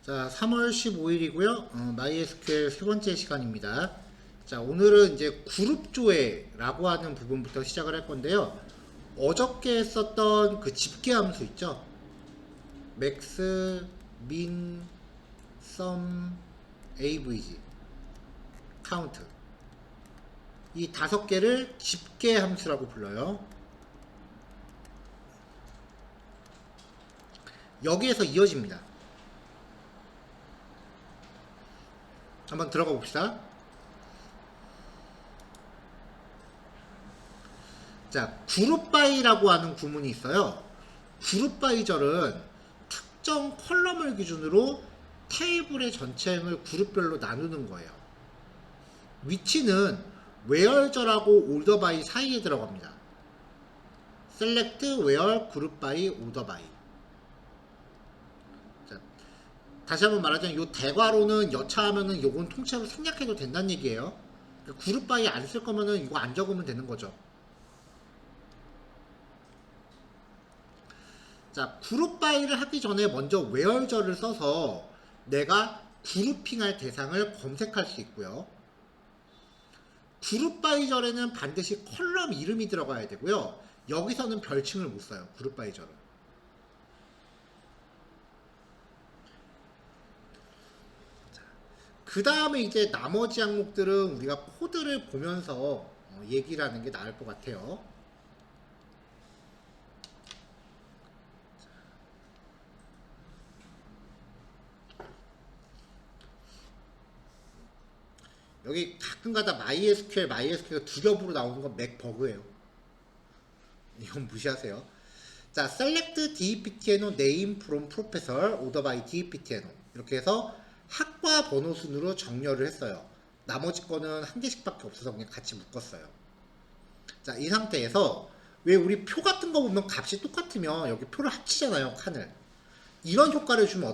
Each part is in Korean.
자, 3월 15일이고요. MySQL 세 번째 시간입니다. 자, 오늘은 이제 그룹 조회라고 하는 부분부터 시작을 할 건데요. 어저께 썼던 그 집계 함수 있죠? max, min, sum, avg, count. 이 5개를 집계 함수라고 불러요. 여기에서 이어집니다. 한번 들어가 봅시다. 자, 그룹 바이라고 하는 구문이 있어요. 그룹 바이절은 특정 컬럼을 기준으로 테이블의 전체행을 그룹별로 나누는 거예요. 위치는 where절하고 order by 사이에 들어갑니다. select, where, group by, order by. 자, 다시 한번 말하자면 이 대괄호는 여차하면은 요건 통째로 생략해도 된다는 얘기예요. 그룹 바이 안 쓸 거면은 이거 안 적으면 되는 거죠. 자, 그룹 바이를 하기 전에 먼저 where절을 써서 내가 그룹핑할 대상을 검색할 수 있고요. 그룹 바이절에는 반드시 컬럼 이름이 들어가야 되고요. 여기서는 별칭을 못 써요. 그룹 바이절은. 그 다음에 이제 나머지 항목들은 우리가 코드를 보면서 얘기를 하는 게 나을 것 같아요. 여기 가끔가다 MySQL 두 겹으로 나오는 건 맥 버그예요. 이건 무시하세요. 자, select deptno name from professor order by deptno 이렇게 해서 학과 번호 순으로 정렬을 했어요. 나머지 거는 한 개씩밖에 없어서 그냥 같이 묶었어요. 자, 이 상태에서 왜 우리 표 같은 거 보면 값이 똑같으면 여기 표를 합치잖아요, 칸을. 이런 효과를 주면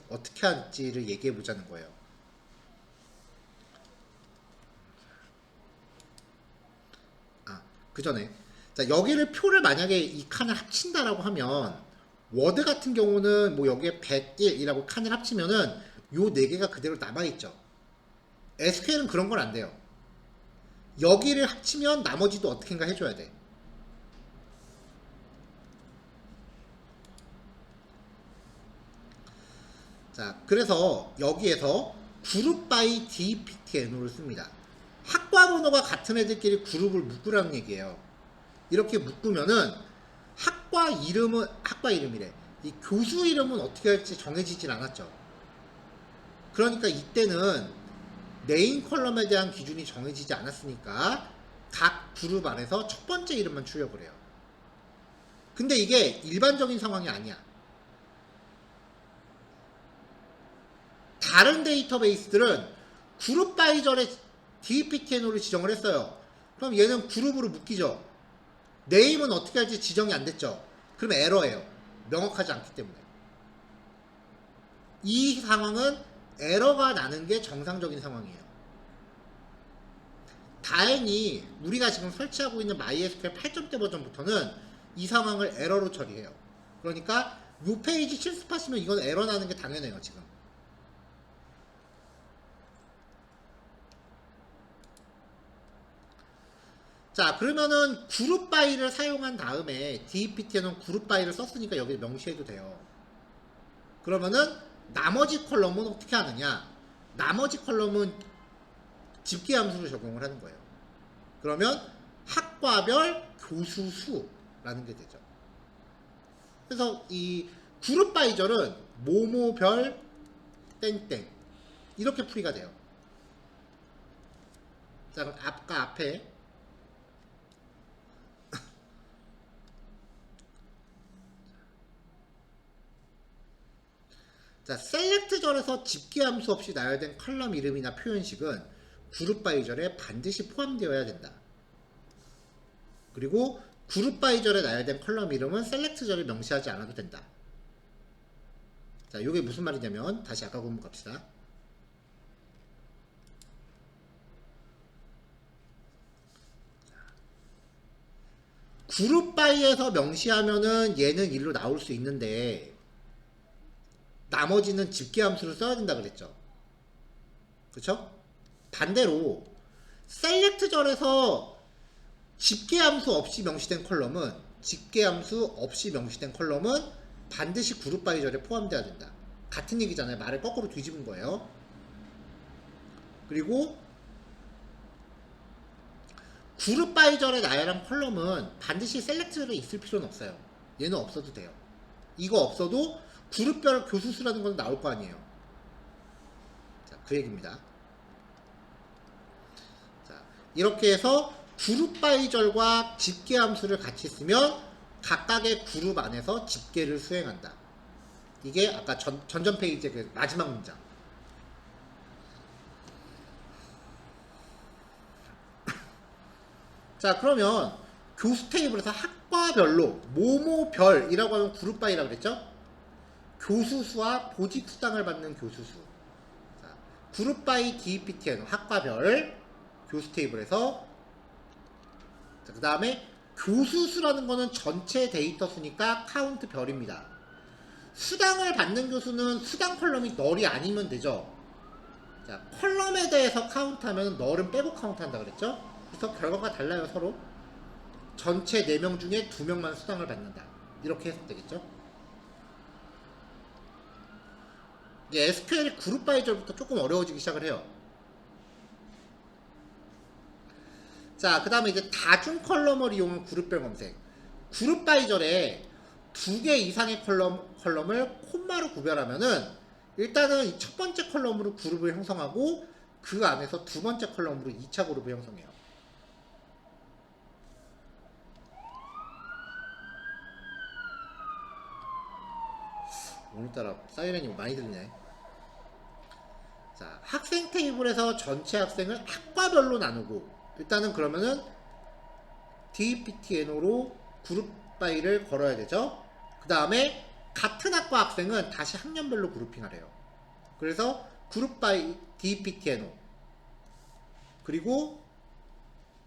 어떻게 할지를 얘기해 보자는 거예요. 그 전에 자, 여기를 표를 만약에 이 칸을 합친다라고 하면 워드 같은 경우는 뭐 여기에 101이라고 칸을 합치면은 요 4개가 그대로 남아있죠. SQL은 그런 건 안 돼요. 여기를 합치면 나머지도 어떻게인가 해줘야 돼. 자, 그래서 여기에서 그룹 바이 dptno를 씁니다. 학과 번호가 같은 애들끼리 그룹을 묶으라는 얘기예요. 이렇게 묶으면은 학과 이름이래. 이 교수 이름은 어떻게 할지 정해지질 않았죠. 그러니까 이때는 네임 컬럼에 대한 기준이 정해지지 않았으니까 각 그룹 안에서 첫 번째 이름만 출력을 해요. 근데 이게 일반적인 상황이 아니야. 다른 데이터베이스들은 그룹 바이절에 dptno를 지정을 했어요. 그럼 얘는 그룹으로 묶이죠. 네임은 어떻게 할지 지정이 안 됐죠. 그럼 에러예요. 명확하지 않기 때문에. 이 상황은 에러가 나는 게 정상적인 상황이에요. 다행히 우리가 지금 설치하고 있는 MySQL 8.0 버전부터는 이 상황을 에러로 처리해요. 그러니까 이 페이지 실습하시면 이건 에러 나는 게 당연해요, 지금. 자, 그러면은 그룹 바이를 사용한 다음에 dpt는 그룹 바이를 썼으니까 여기 명시해도 돼요. 그러면은 나머지 컬럼은 어떻게 하느냐? 나머지 컬럼은 집계 함수로 적용을 하는 거예요. 그러면 학과별 교수 수라는 게 되죠. 그래서 이 그룹 바이절은 모모별 땡땡 이렇게 풀이가 돼요. 자, 그럼 앞에 자, 셀렉트절에서 집계함수 없이 나열된 컬럼 이름이나 표현식은 그룹 바이절에 반드시 포함되어야 된다. 그리고 그룹 바이절에 나열된 컬럼 이름은 셀렉트절에 명시하지 않아도 된다. 자, 이게 무슨 말이냐면 다시 아까 공부 갑시다. 그룹 바이에서 명시하면은 얘는 일로 나올 수 있는데 나머지는 집계 함수를 써야 된다 그랬죠. 그쵸? 반대로 셀렉트절에서 집계함수 없이 명시된 컬럼은 반드시 그룹 바이 절에 포함돼야 된다. 같은 얘기잖아요. 말을 거꾸로 뒤집은 거예요. 그리고 그룹 바이 절에 나열한 컬럼은 반드시 셀렉트절에 있을 필요는 없어요. 얘는 없어도 돼요. 이거 없어도 그룹별 교수수라는 건 나올 거 아니에요. 자, 그 얘기입니다. 자, 이렇게 해서 그룹 바이 절과 집계 함수를 같이 쓰면 각각의 그룹 안에서 집계를 수행한다. 이게 아까 전전 페이지의 그 마지막 문장. 자, 그러면 교수 테이블에서 학과별로 모모별이라고 하면 그룹 바이라고 그랬죠? 교수수와 보직 수당을 받는 교수수. 자, 그룹 바이 DPTN 학과별 교수 테이블에서, 그 다음에 교수수라는 거는 전체 데이터 수니까 카운트 별입니다. 수당을 받는 교수는 수당 컬럼이 널이 아니면 되죠. 자, 컬럼에 대해서 카운트하면 널은 빼고 카운트한다 그랬죠. 그래서 결과가 달라요. 서로 전체 4명 중에 2명만 수당을 받는다, 이렇게 해석되겠죠. 이제 SQL 그룹 바이절부터 조금 어려워지기 시작을 해요. 자, 그 다음에 이제 다중 컬럼을 이용한 그룹별 검색. 그룹 바이절에 2개 이상의 컬럼을 콤마로 구별하면은 일단은 첫 번째 컬럼으로 그룹을 형성하고 그 안에서 두 번째 컬럼으로 2차 그룹을 형성해요. 오늘따라 사이렌이 많이 들리네. 자, 학생 테이블에서 전체 학생을 학과별로 나누고, 일단은 그러면은 DPTNO로 그룹 바이를 걸어야 되죠. 그 다음에 같은 학과 학생은 다시 학년별로 그룹핑을 해요. 그래서 그룹 바이 DPTNO, 그리고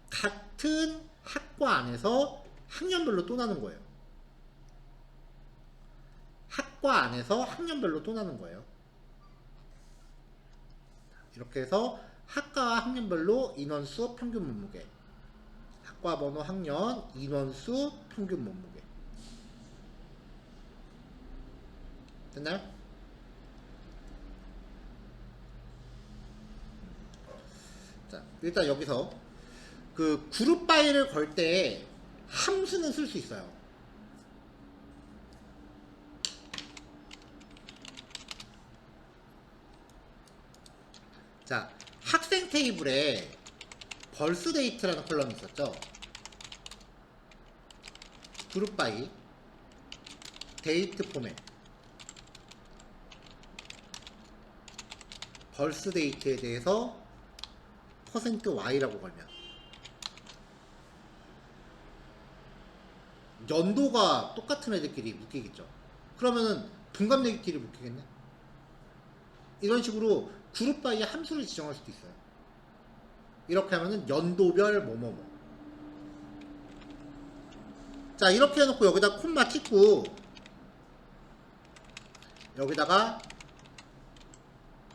같은 학과 안에서 학년별로 또 나눈 거예요. 학과 안에서 학년별로 또 나눈 거예요. 이렇게 해서 학과와 학년별로 인원수, 평균 몸무게, 학과 번호, 학년, 인원수, 평균 몸무게. 됐나요? 자, 일단 여기서 그 그룹 바이를 걸 때 함수는 쓸 수 있어요. 자, 학생 테이블에 벌스데이트라는 컬럼이 있었죠. 그룹 바이 데이트 포맷 벌스데이트에 대해서 %y라고 걸면 연도가 똑같은 애들끼리 묶이겠죠. 그러면은 분감내기끼리 묶이겠네. 이런 식으로 그룹 바이의 함수를 지정할 수도 있어요. 이렇게 하면은 연도별 뭐뭐뭐. 자, 이렇게 해놓고 여기다 콤마 찍고 여기다가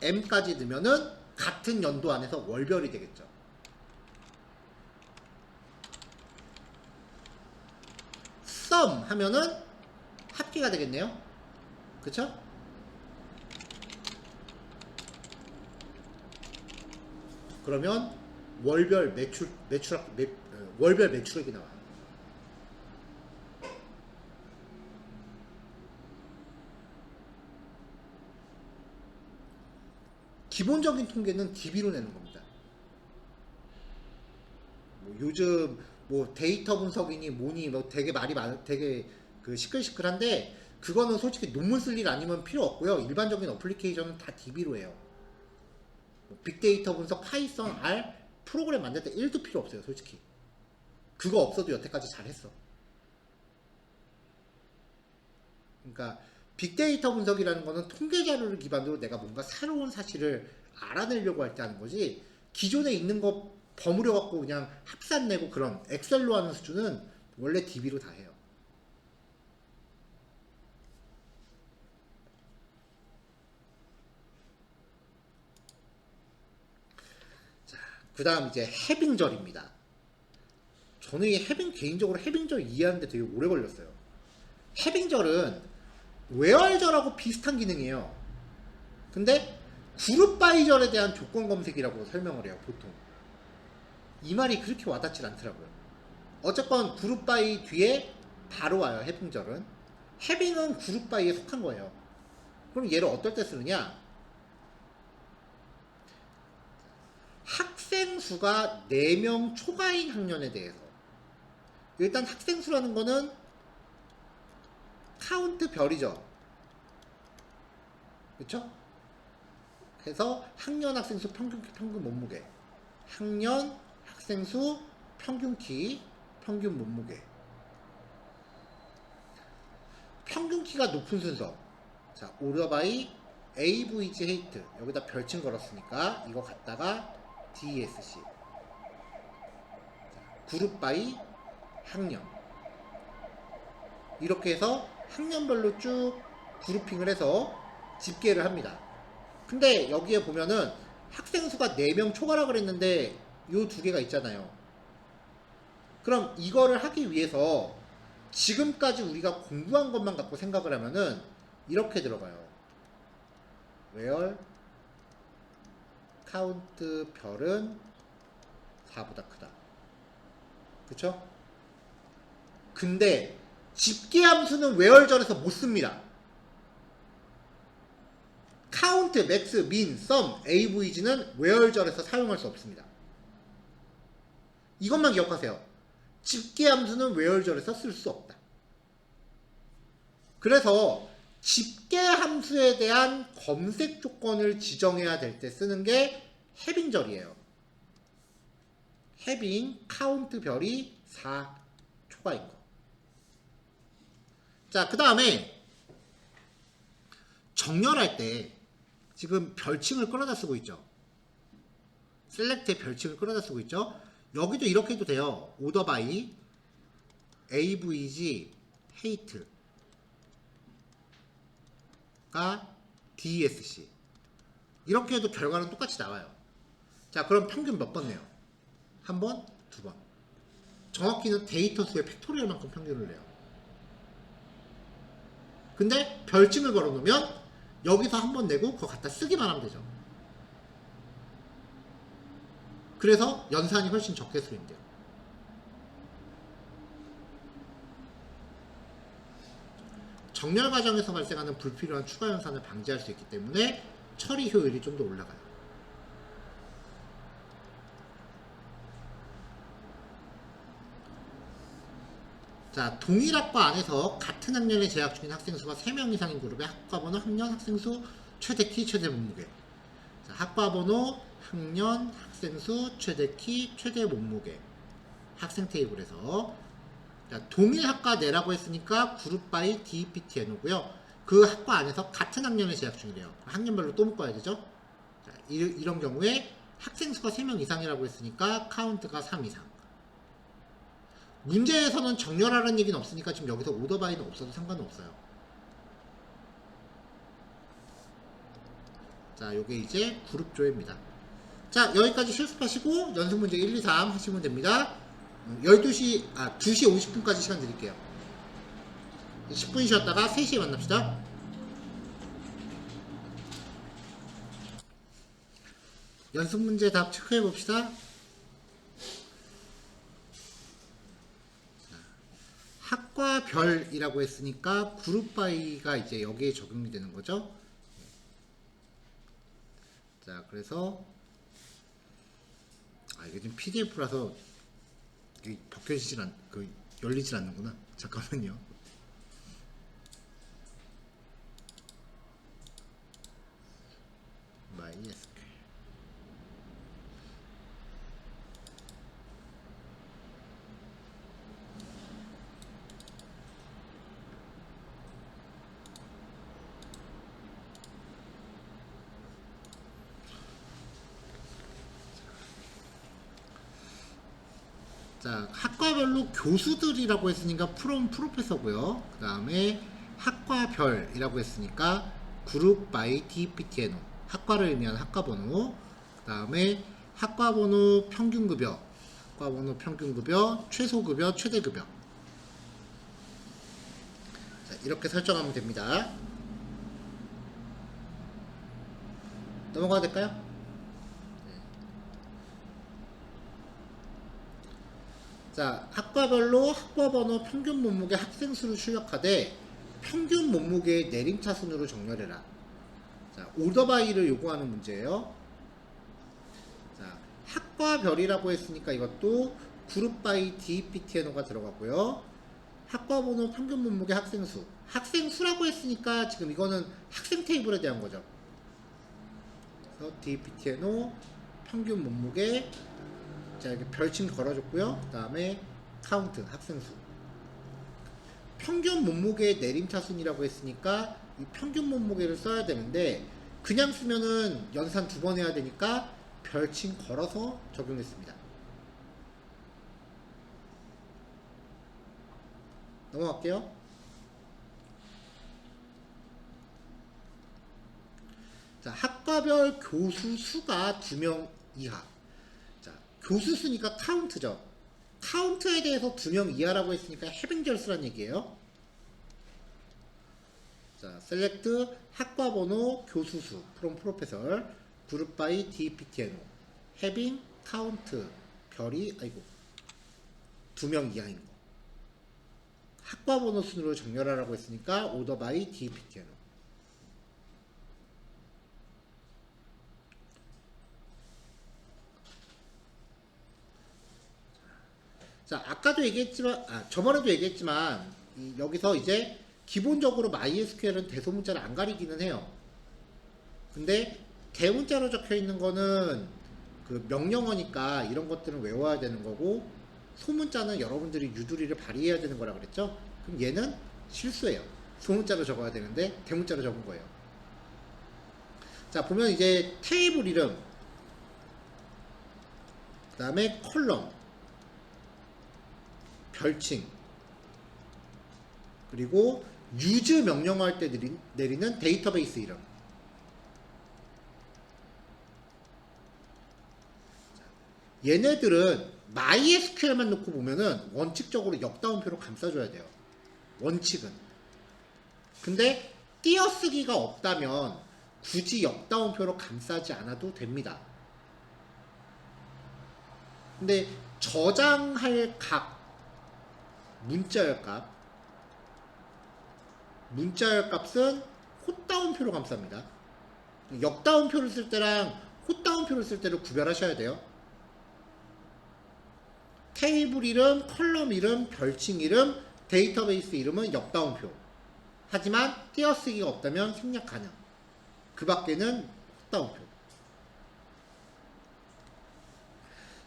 m까지 넣으면은 같은 연도 안에서 월별이 되겠죠. sum 하면은 합계가 되겠네요. 그쵸? 그러면 월별 월별 매출액이 나와요. 기본적인 통계는 DB로 내는 겁니다. 뭐 요즘 뭐 데이터 분석이니 뭐니 뭐 되게 말이 되게 그 시끌시끌한데, 그거는 솔직히 논문 쓸 일 아니면 필요 없고요. 일반적인 어플리케이션은 다 DB로 해요. 빅데이터 분석, 파이썬, R 프로그램 만들 때 1도 필요 없어요. 솔직히 그거 없어도 여태까지 잘했어. 그러니까 빅데이터 분석이라는 거는 통계 자료를 기반으로 내가 뭔가 새로운 사실을 알아내려고 할 때 하는 거지, 기존에 있는 거 버무려 갖고 그냥 합산 내고 그런 엑셀로 하는 수준은 원래 DB로 다 해요. 그 다음 이제 해빙절입니다. 저는 이 개인적으로 해빙절 이해하는데 되게 오래 걸렸어요. 해빙절은 웨얼절하고 비슷한 기능이에요. 근데 그룹 바이절에 대한 조건 검색이라고 설명을 해요, 보통. 이 말이 그렇게 와닿질 않더라고요. 어쨌건 그룹 바이 뒤에 바로 와요, 해빙절은. 해빙은 그룹 바이에 속한 거예요. 그럼 얘를 어떨 때 쓰느냐? 학생 수가 4명 초과인 학년에 대해서. 일단 학생 수라는 거는 카운트 별이죠. 그쵸? 그래서 학년 학생 수 평균 키 평균 몸무게. 학년 학생 수 평균 키 평균 몸무게. 평균 키가 높은 순서. 자, 오더 바이 AVG 헤이트. 여기다 별칭 걸었으니까 이거 갖다가 DSC. 그룹 바이 학년. 이렇게 해서 학년별로 쭉 그룹핑을 해서 집계를 합니다. 근데 여기에 보면은 학생 수가 4명 초과라 그랬는데 요 두 개가 있잖아요. 그럼 이거를 하기 위해서 지금까지 우리가 공부한 것만 갖고 생각을 하면은 이렇게 들어가요. where 카운트 별은 4보다 크다. 그쵸? 근데 집계 함수는 where절에서 못 씁니다. 카운트, 맥스, 민, 썸, avg는 where절에서 사용할 수 없습니다. 이것만 기억하세요. 집계 함수는 where절에서 쓸 수 없다. 그래서 집계 함수에 대한 검색 조건을 지정해야 될 때 쓰는 게 해빙절이에요. 해빙 카운트 별이 4 초과인 거. 자, 그 다음에 정렬할 때 지금 별칭을 끌어다 쓰고 있죠. 셀렉트의 별칭을 끌어다 쓰고 있죠. 여기도 이렇게 해도 돼요. 오더 바이 avg hate가 dsc. 이렇게 해도 결과는 똑같이 나와요. 자, 그럼 평균 몇 번 내요? 한 번, 두 번. 정확히는 데이터 수의 팩토리얼만큼 평균을 내요. 근데 별칭을 걸어 놓으면 여기서 한 번 내고 그거 갖다 쓰기만 하면 되죠. 그래서 연산이 훨씬 적게 수행돼요. 정렬 과정에서 발생하는 불필요한 추가 연산을 방지할 수 있기 때문에 처리 효율이 좀 더 올라가요. 자, 동일 학과 안에서 같은 학년에 재학 중인 학생 수가 3명 이상인 그룹의 학과 번호, 학년, 학생 수, 최대 키, 최대 몸무게. 자, 학과 번호, 학년, 학생 수, 최대 키, 최대 몸무게. 학생 테이블에서. 자, 동일 학과 내라고 했으니까 그룹 바이 DPTN오고요. 그 학과 안에서 같은 학년에 재학 중이래요. 학년별로 또 묶어야 되죠. 자, 이런 경우에 학생 수가 3명 이상이라고 했으니까 카운트가 3 이상. 문제에서는 정렬하라는 얘기는 없으니까 지금 여기서 오더 바이는 없어도 상관은 없어요. 자, 요게 이제 그룹 조회입니다. 자, 여기까지 실습하시고 연습 문제 1, 2, 3 하시면 됩니다. 2시 50분까지 시간 드릴게요. 10분 쉬었다가 3시에 만납시다. 연습 문제 답 체크해 봅시다. 학과별이라고 했으니까 그룹 바이가 이제 여기에 적용이 되는 거죠. 자, 그래서 이게 지금 PDF라서 벗겨지질 열리질 않는구나. 잠깐만요. MySQL. 자, 학과별로 교수들이라고 했으니까 프롬 프로페서고요. 그 다음에 학과별이라고 했으니까 그룹 바이 DPTNO. 학과를 의미하는 학과 번호. 그 다음에 학과번호 평균급여, 학과번호 평균급여, 최소급여, 최대급여. 자, 이렇게 설정하면 됩니다. 넘어가도 될까요? 자, 학과별로 학과번호 평균 몸무게 학생수를 출력하되 평균 몸무게의 내림차순으로 정렬해라. 자, 오더바이를 요구하는 문제예요. 자, 학과별이라고 했으니까 이것도 그룹바이 DEPTNO가 들어가고요. 학과번호 평균 몸무게 학생수. 학생수라고 했으니까 지금 이거는 학생 테이블에 대한 거죠. 그래서 DEPTNO 평균 몸무게, 자, 이렇게 별칭 걸어줬고요. 그 다음에 카운트, 학생수. 평균 몸무게의 내림차순이라고 했으니까 이 평균 몸무게를 써야 되는데 그냥 쓰면은 연산 2번 해야 되니까 별칭 걸어서 적용했습니다. 넘어갈게요. 자, 학과별 교수 수가 2명 이하. 자, 교수 수니까 카운트죠. 카운트에 대해서 2명 이하라고 했으니까 해빙절수란 얘기예요. 자, select 학과번호 교수수 from professor group by DEPTNO having count 별이 2명 이하인 거. 학과번호 순으로 정렬하라고 했으니까 order by DEPTNO. 자, 아까도 얘기했지만, 저번에도 얘기했지만, 여기서 이제 기본적으로 MySQL은 대소문자를 안 가리기는 해요. 근데 대문자로 적혀 있는 거는 그 명령어니까 이런 것들은 외워야 되는 거고, 소문자는 여러분들이 유두리를 발휘해야 되는 거라 그랬죠? 그럼 얘는 실수예요. 소문자로 적어야 되는데 대문자로 적은 거예요. 자, 보면 이제 테이블 이름, 그 다음에 컬럼, 별칭, 그리고 use 명령어 할 때 내리는 데이터베이스 이름. 얘네들은 MySQL만 놓고 보면은 원칙적으로 역다운표로 감싸줘야 돼요. 원칙은. 근데 띄어쓰기가 없다면 굳이 역다운표로 감싸지 않아도 됩니다. 근데 저장할 각 문자열 값은 콧다운표로 감쌉니다. 역다운표를 쓸 때랑 콧다운표를 쓸 때를 구별하셔야 돼요. 테이블 이름, 컬럼 이름, 별칭 이름, 데이터베이스 이름은 역다운표. 하지만 띄어쓰기가 없다면 생략 가능. 그 밖에는 콧다운표.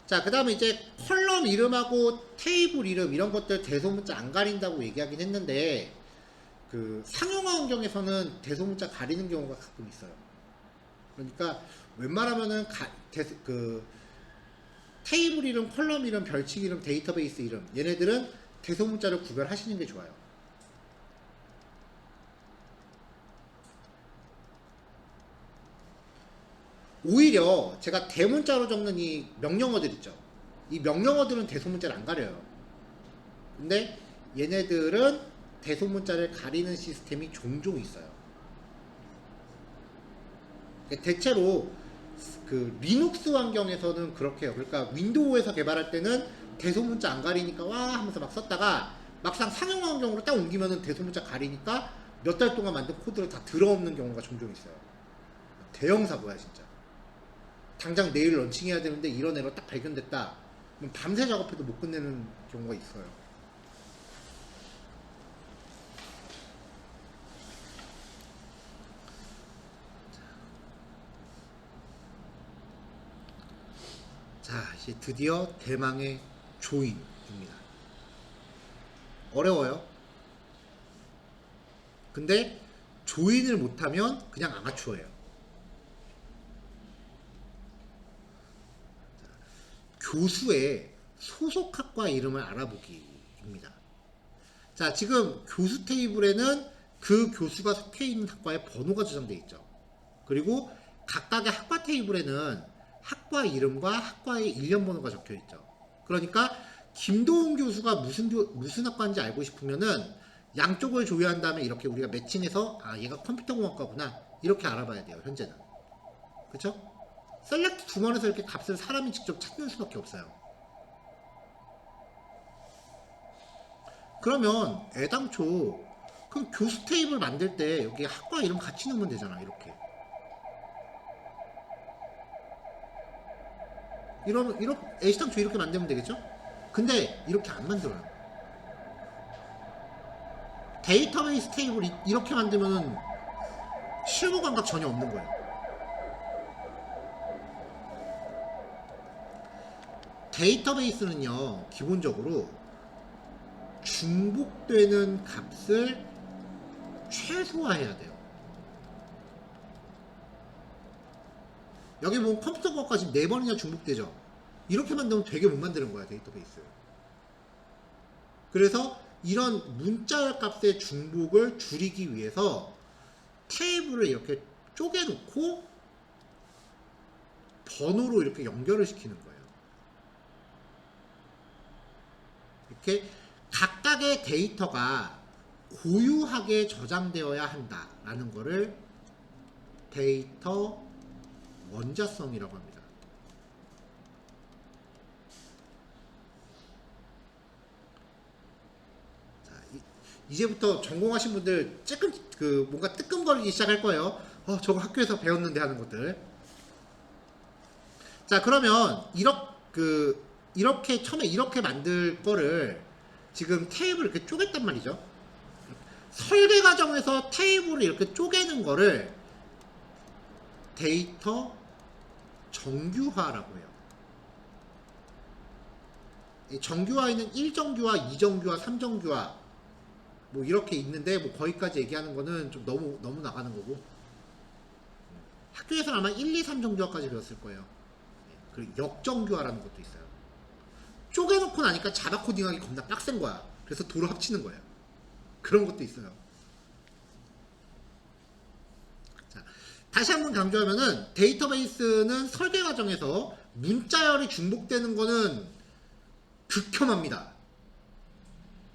자, 그 다음에 이제 컬럼 이름하고 테이블 이름 이런 것들 대소문자 안 가린다고 얘기하긴 했는데 그 상용화 환경에서는 대소문자 가리는 경우가 가끔 있어요. 그러니까 웬만하면은 테이블 이름, 컬럼 이름, 별칭 이름, 데이터베이스 이름 얘네들은 대소문자를 구별하시는 게 좋아요. 오히려 제가 대문자로 적는 이 명령어들 있죠. 이 명령어들은 대소문자를 안 가려요. 근데 얘네들은 대소문자를 가리는 시스템이 종종 있어요. 대체로 그 리눅스 환경에서는 그렇게 해요. 그러니까 윈도우에서 개발할 때는 대소문자 안 가리니까 와 하면서 막 썼다가 막상 상용 환경으로 딱 옮기면은 대소문자 가리니까 몇 달 동안 만든 코드를 다 들어없는 경우가 종종 있어요. 대형 사고야 진짜. 당장 내일 런칭해야 되는데 이런 에러 딱 발견됐다. 그럼 밤새 작업해도 못 끝내는 경우가 있어요. 자, 이제 드디어 대망의 조인입니다. 어려워요. 근데 조인을 못하면 그냥 아마추어예요. 교수의 소속 학과 이름을 알아보기입니다. 자, 지금 교수 테이블에는 그 교수가 속해 있는 학과의 번호가 저장되어 있죠. 그리고 각각의 학과 테이블에는 학과 이름과 학과의 일련 번호가 적혀 있죠. 그러니까 김도훈 교수가 무슨 학과인지 알고 싶으면은 양쪽을 조회한 다음에 이렇게 우리가 매칭해서 아 얘가 컴퓨터공학과구나 이렇게 알아봐야 돼요. 현재는. 그쵸? 셀렉트 두 번에서 이렇게 값을 사람이 직접 찾는 수밖에 없어요. 그러면 애당초 그럼 교수 테이블 만들 때 여기 학과 이름 같이 넣으면 되잖아. 이렇게. 이렇게 애시당초 이렇게 만들면 되겠죠? 근데 이렇게 안 만들어요. 데이터베이스 테이블 이렇게 만들면은 실무 감각 전혀 없는 거예요. 데이터베이스는요, 기본적으로 중복되는 값을 최소화해야 돼요. 여기 보면 컴퓨터과가 지금 4번이나 중복되죠. 이렇게 만들면 되게 못 만드는 거야, 데이터베이스. 그래서 이런 문자열 값의 중복을 줄이기 위해서 테이블을 이렇게 쪼개놓고 번호로 이렇게 연결을 시키는 거예요. 이렇게 각각의 데이터가 고유하게 저장되어야 한다라는 거를 데이터 원자성이라고 합니다. 자, 이제부터 전공하신 분들 조금 뭔가 뜨끔거리기 시작할 거예요. 저거 학교에서 배웠는데 하는 것들. 자, 그러면 이렇게 처음에 이렇게 만들 거를 지금 테이블을 이렇게 쪼갰단 말이죠. 설계 과정에서 테이블을 이렇게 쪼개는 거를 데이터 정규화라고 해요. 이 정규화에는 1정규화, 2정규화, 3정규화 뭐 이렇게 있는데 뭐 거기까지 얘기하는 거는 좀 너무 나가는 거고, 학교에서는 아마 1, 2, 3정규화까지 배웠을 거예요. 그리고 역정규화라는 것도 있어요. 쪼개놓고 나니까 자바 코딩하기 겁나 빡센 거야. 그래서 도로 합치는 거야. 그런 것도 있어요. 자, 다시 한번 강조하면은 데이터베이스는 설계 과정에서 문자열이 중복되는 거는 극혐합니다.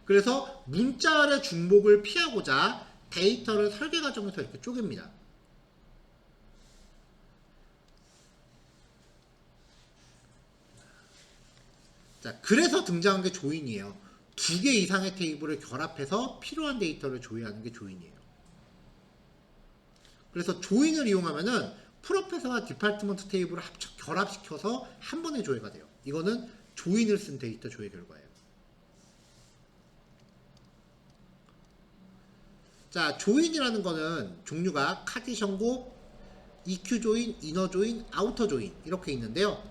그래서 문자열의 중복을 피하고자 데이터를 설계 과정에서 이렇게 쪼갭니다. 자, 그래서 등장한 게 조인이에요. 2개 이상의 테이블을 결합해서 필요한 데이터를 조회하는 게 조인이에요. 그래서 조인을 이용하면은 프로페서와 디파트먼트 테이블을 결합시켜서 한 번에 조회가 돼요. 이거는 조인을 쓴 데이터 조회 결과예요. 자, 조인이라는 거는 종류가 카티션 곱, EQ 조인, 이너 조인, 아우터 조인 이렇게 있는데요.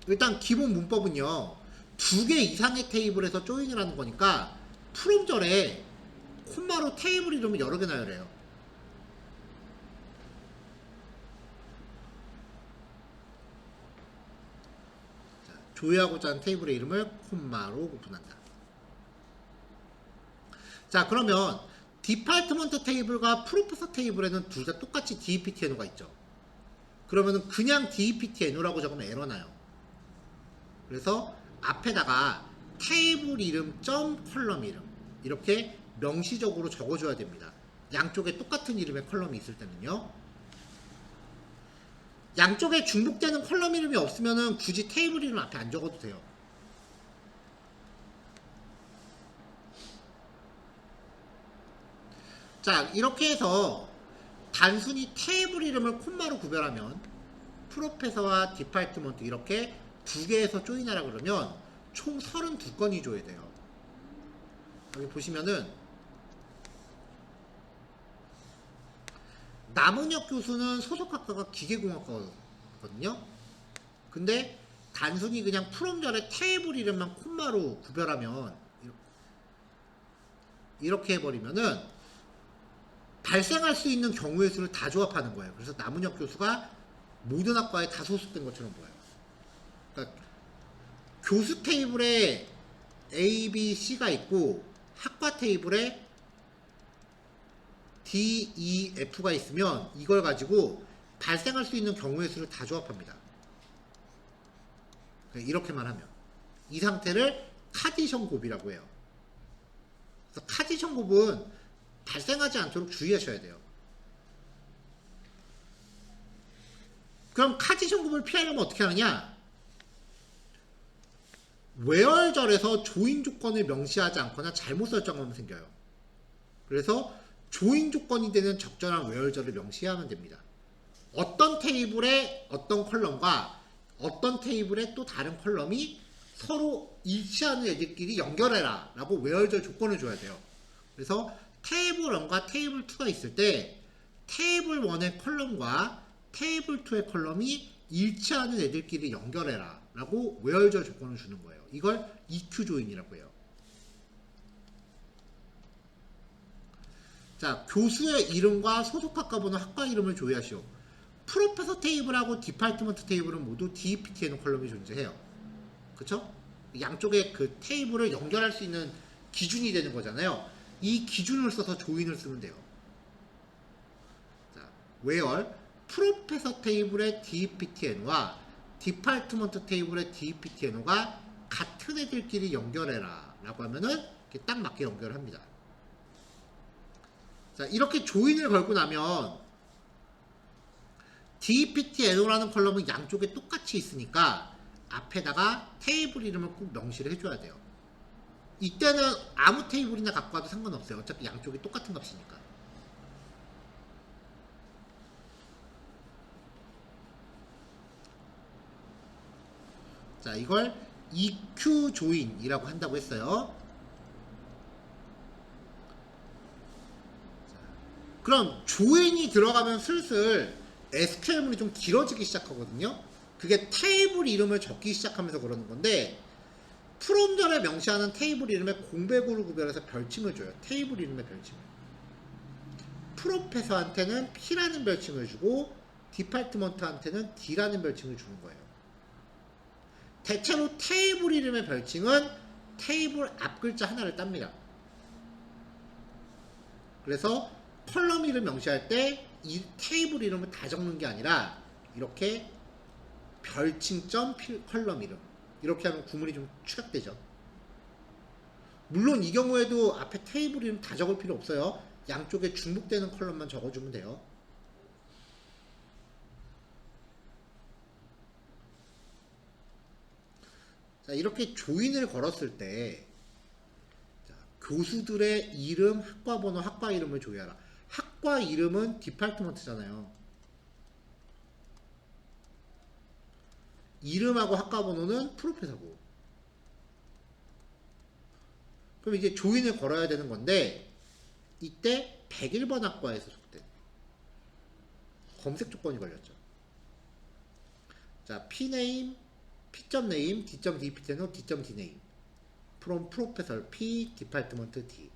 일단 기본 문법은요, 2개 이상의 테이블에서 조인을 하는 거니까 프롬절에 콤마로 테이블 이름을 여러 개 나열해요. 자, 조회하고자 하는 테이블의 이름을 콤마로 구분한다. 자, 그러면 디파트먼트 테이블과 프로페서 테이블에는 둘 다 똑같이 DEPTNO가 있죠. 그러면은 그냥 DEPTNO라고 적으면 에러 나요. 그래서 앞에다가 테이블 이름 점 컬럼 이름 이렇게 명시적으로 적어줘야 됩니다. 양쪽에 똑같은 이름의 컬럼이 있을 때는요. 양쪽에 중복되는 컬럼 이름이 없으면은 굳이 테이블 이름 앞에 안 적어도 돼요. 자, 이렇게 해서 단순히 테이블 이름을 콤마로 구별하면 프로페서와 디파트먼트 이렇게 2개에서 조인하라 그러면 총 32건이 조회돼요. 여기 보시면은 남은혁 교수는 소속학과가 기계공학과거든요. 근데 단순히 그냥 프롬절에 테이블 이름만 콤마로 구별하면 이렇게 해버리면은 발생할 수 있는 경우의 수를 다 조합하는 거예요. 그래서 남은혁 교수가 모든 학과에 다 소속된 것처럼 보여요. 그러니까 교수 테이블에 A, B, C가 있고 학과 테이블에 D, E, F가 있으면 이걸 가지고 발생할 수 있는 경우의 수를 다 조합합니다. 이렇게만 하면 이 상태를 카디션 곱이라고 해요. 그래서 카디션 곱은 발생하지 않도록 주의하셔야 돼요. 그럼 카디션 곱을 피하려면 어떻게 하느냐? 외월절에서 조인 조건을 명시하지 않거나 잘못 설정하면 생겨요. 그래서 조인 조건이 되는 적절한 외월절을 명시하면 됩니다. 어떤 테이블에 어떤 컬럼과 어떤 테이블에 또 다른 컬럼이 서로 일치하는 애들끼리 연결해라 라고 외월절 조건을 줘야 돼요. 그래서 테이블 1과 테이블 2가 있을 때 테이블 1의 컬럼과 테이블 2의 컬럼이 일치하는 애들끼리 연결해라 라고 외월절 조건을 주는 거예요. 이걸 EQ 조인이라고 해요. 자, 교수의 이름과 소속 학과 번호 학과 이름을 조회하시오. 프로페서 테이블하고 디파트먼트 테이블은 모두 DEPT에는 컬럼이 존재해요. 그쵸? 양쪽에 그 테이블을 연결할 수 있는 기준이 되는 거잖아요. 이 기준을 써서 조인을 쓰면 돼요. 자, where 프로페서 테이블의 DEPTNO와 디파트먼트 테이블의 DEPTNO가 같은 애들끼리 연결해라 라고 하면은 이렇게 딱 맞게 연결합니다. 자, 이렇게 조인을 걸고 나면 DEPTNO라는 컬럼은 양쪽에 똑같이 있으니까 앞에다가 테이블 이름을 꼭 명시를 해줘야 돼요. 이때는 아무 테이블이나 갖고 와도 상관없어요. 어차피 양쪽이 똑같은 값이니까. 자, 이걸 EQ 조인이라고 한다고 했어요. 자, 그럼 조인이 들어가면 슬슬 SQL문이 좀 길어지기 시작하거든요. 그게 테이블 이름을 적기 시작하면서 그러는 건데, 프롬전에 명시하는 테이블 이름의 공백으로 구별해서 별칭을 줘요. 테이블 이름의 별칭을. 프로페서한테는 P라는 별칭을 주고 디파트먼트한테는 D라는 별칭을 주는 거예요. 대체로 테이블 이름의 별칭은 테이블 앞 글자 하나를 땁니다. 그래서 컬럼 이름 명시할 때 이 테이블 이름을 다 적는 게 아니라 이렇게 별칭점 컬럼 이름 이렇게 하면 구문이 좀 축약되죠. 물론 이 경우에도 앞에 테이블 이름 다 적을 필요 없어요. 양쪽에 중복되는 컬럼만 적어주면 돼요. 자, 이렇게 조인을 걸었을 때 자, 교수들의 이름, 학과 번호, 학과 이름을 조회하라. 학과 이름은 디파트먼트잖아요. 이름하고 학과 번호는 프로페서고. 그럼 이제 조인을 걸어야 되는 건데 이때 101번 학과에 소속된 검색 조건이 걸렸죠. 자, Pname, P.name, D.dptno, D.dname from professor P, department D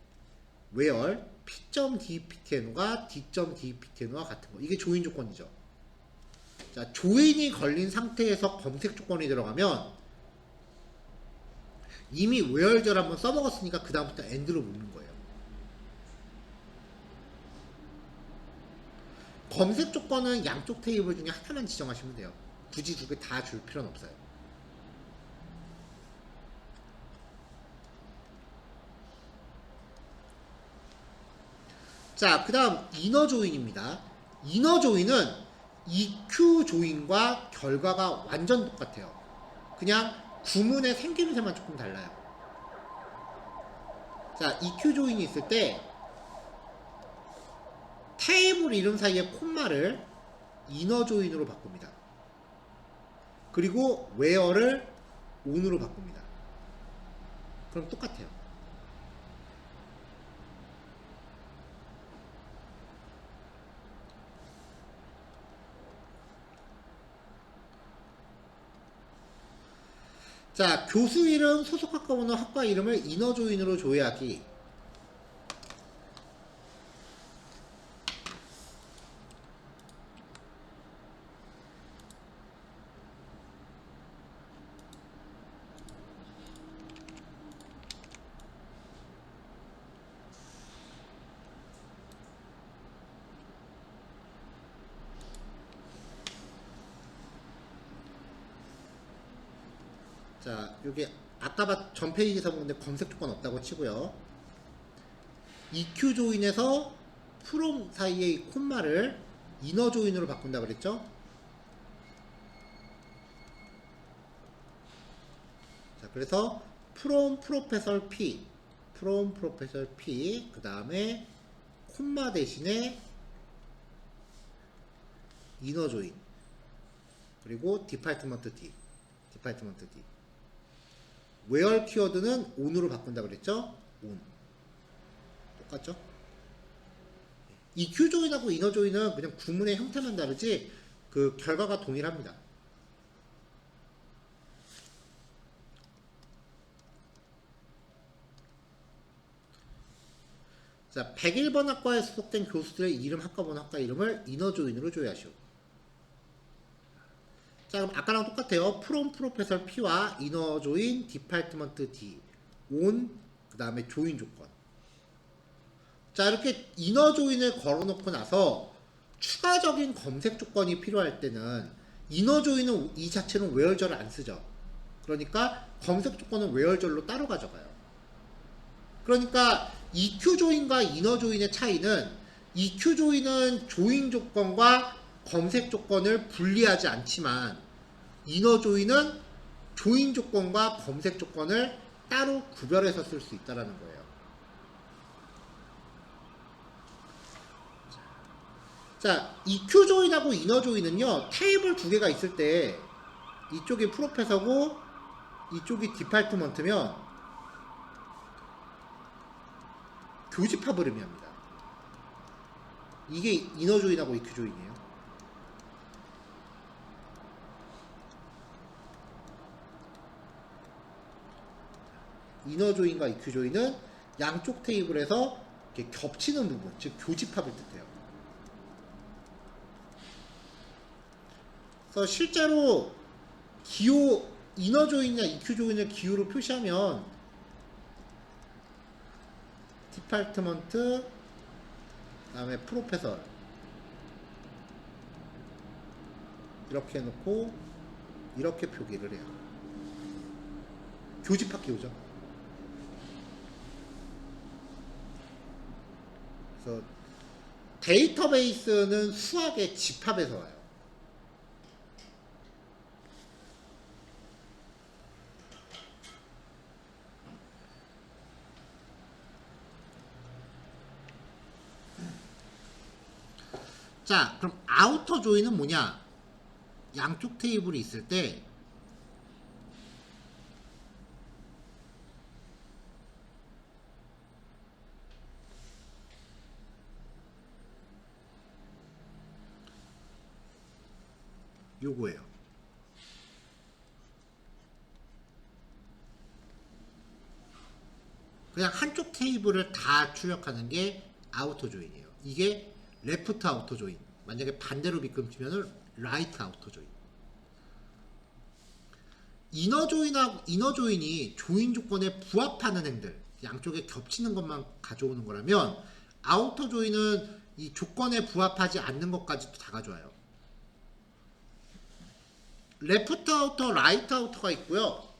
where P.dptno가 D.dptno와 같은 거. 이게 조인 조건이죠. 자, 조인이 걸린 상태에서 검색 조건이 들어가면 이미 where절 한번 써먹었으니까 그 다음부터 and로 묶는 거예요. 검색 조건은 양쪽 테이블 중에 하나만 지정하시면 돼요. 굳이 두 개 다 줄 필요는 없어요. 자, 그 다음 이너 조인입니다. 이너 조인은 EQ 조인과 결과가 완전 똑같아요. 그냥 구문의 생김새만 조금 달라요. 자, EQ 조인이 있을 때 테이블 이름 사이의 콤마를 이너 조인으로 바꿉니다. 그리고 where를 on으로 바꿉니다. 그럼 똑같아요. 자, 교수 이름, 소속 학과 번호, 학과 이름을 이너 조인으로 조회하기. 자, 여기 아까 전 페이지에서 보는데 검색 조건 없다고 치고요. EQ 조인에서 from 사이의 콤마를 이너 조인으로 바꾼다 그랬죠? 자, 그래서 from 프로페서 P, 그 다음에 콤마 대신에 이너 조인, 그리고 디파트먼트 D. where 키워드는 on으로 바꾼다 그랬죠? on. 똑같죠? EQ 조인하고 이너 조인은 그냥 구문의 형태만 다르지 그 결과가 동일합니다. 자, 101번 학과에 소속된 교수들의 이름, 학과번호, 학과 이름을 이너 조인으로 조회하시오. 자, 그럼 아까랑 똑같아요. from 프로페서 P와 이너 조인 디파트먼트 D, on, 그 다음에 조인 조건. 자, 이렇게 이너 조인을 걸어놓고 나서 추가적인 검색 조건이 필요할 때는 이너 조인은 이 자체는 where절을 안 쓰죠. 그러니까 검색 조건은 where절로 따로 가져가요. 그러니까 EQ 조인과 이너 조인의 차이는 EQ 조인은 조인 조건과 검색 조건을 분리하지 않지만 이너 조인은 조인 조건과 검색 조건을 따로 구별해서 쓸 수 있다는 거예요. 자, EQ 조인하고 이너 조인은요, 테이블 두 개가 있을 때 이쪽이 프로페서고 이쪽이 디파트먼트면 교집합을 의미합니다. 이게 이너 조인하고 EQ 조인이에요. 이너 조인과 EQ 조인은 양쪽 테이블에서 이렇게 겹치는 부분, 즉 교집합을 뜻해요. 그래서 실제로 기호 이너 조인이나 EQ 조인을 기호로 표시하면 디파트먼트, 그 다음에 프로페서 이렇게 해놓고 이렇게 표기를 해요. 교집합 기호죠. 그래서 데이터베이스는 수학의 집합에서 와요. 자, 그럼 아우터 조인은 뭐냐? 양쪽 테이블이 있을 때 요거예요. 그냥 한쪽 테이블을 다 출력하는 게 아우터 조인이에요. 이게 레프트 아우터 조인. 만약에 반대로 비금치면은 라이트 아우터 조인. 이너 조인이 조인 조건에 부합하는 행들, 양쪽에 겹치는 것만 가져오는 거라면 아우터 조인은 이 조건에 부합하지 않는 것까지도 다 가져와요. 레프트 아우터, 라이트 아우터가 있고요.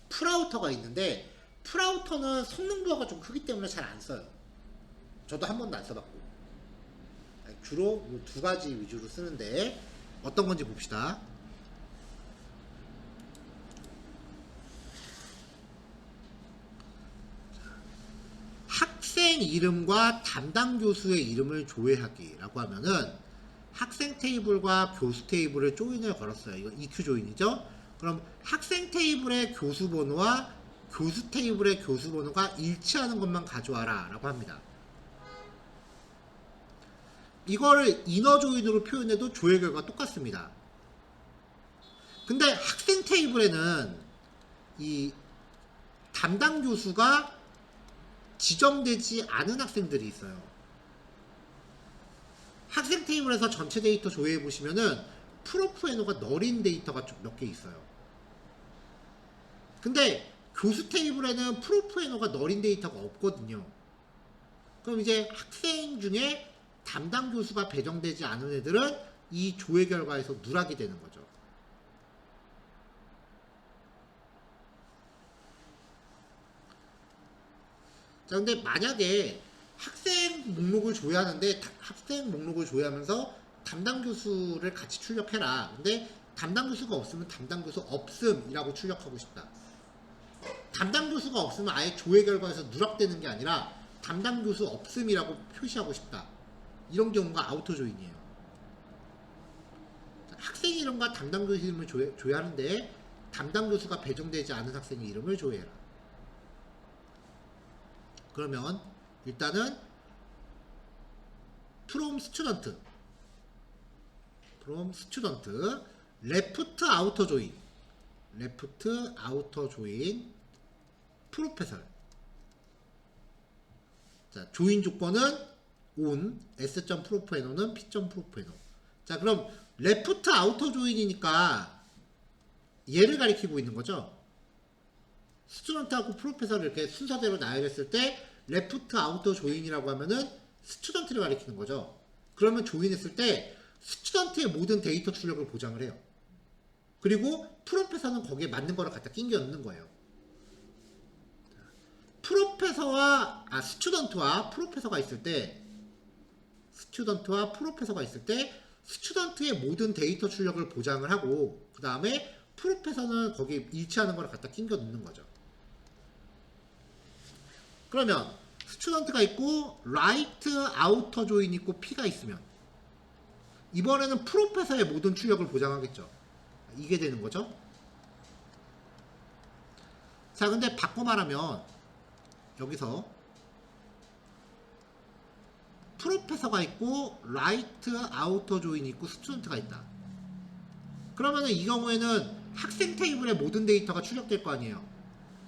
풀 아우터가 있는데 풀 아우터는 성능부하가 좀 크기 때문에 잘 안 써요. 저도 한 번도 안 써봤고. 주로 이 두 가지 위주로 쓰는데 어떤 건지 봅시다. 학생 이름과 담당 교수의 이름을 조회하기라고 하면은 학생 테이블과 교수 테이블을 조인을 걸었어요. 이거 EQ 조인이죠. 그럼 학생 테이블의 교수 번호와 교수 테이블의 교수 번호가 일치하는 것만 가져와라 라고 합니다. 이거를 이너 조인으로 표현해도 조회 결과가 똑같습니다. 근데 학생 테이블에는 이 담당 교수가 지정되지 않은 학생들이 있어요. 학생 테이블에서 전체 데이터 조회해 보시면은 프로프에노가 너린 데이터가 몇 개 있어요. 근데 교수 테이블에는 프로프에노가 너린 데이터가 없거든요. 그럼 이제 학생 중에 담당 교수가 배정되지 않은 애들은 이 조회 결과에서 누락이 되는 거죠. 자, 근데 만약에 학생 목록을 조회하는데 학생 목록을 조회하면서 담당 교수를 같이 출력해라. 근데 담당 교수가 없으면 담당 교수 없음이라고 출력하고 싶다. 담당 교수가 없으면 아예 조회 결과에서 누락되는 게 아니라 담당 교수 없음이라고 표시하고 싶다. 이런 경우가 아우터 조인이에요. 학생 이름과 담당 교수 이름을 조회하는데 담당 교수가 배정되지 않은 학생의 이름을 조회해라. 그러면 일단은 from student left outer join professor. 자, 조인 조건은 on s.profNO는 p.profNO. 자, 그럼 left outer join이니까 얘를 가리키고 있는 거죠. 스튜던트하고 프로페서를 이렇게 순서대로 나열했을 때 left outer join이라고 하면은 스튜던트를 가리키는 거죠. 그러면 조인했을 때 스튜던트의 모든 데이터 출력을 보장을 해요. 그리고 프로페서는 거기에 맞는 거를 갖다 끼겨 넣는 거예요. 스튜던트와 프로페서가 있을 때 스튜던트의 모든 데이터 출력을 보장을 하고 그 다음에 프로페서는 거기에 일치하는 거를 갖다 끼겨 넣는 거죠. 그러면 스튜던트가 있고 right outer join 있고 P가 있으면 이번에는 프로페서의 모든 출력을 보장하겠죠. 이게 되는 거죠. 자, 근데 바꿔 말하면 여기서 프로페서가 있고 right outer join 있고 스튜던트가 있다. 그러면은 이 경우에는 학생 테이블의 모든 데이터가 출력될 거 아니에요.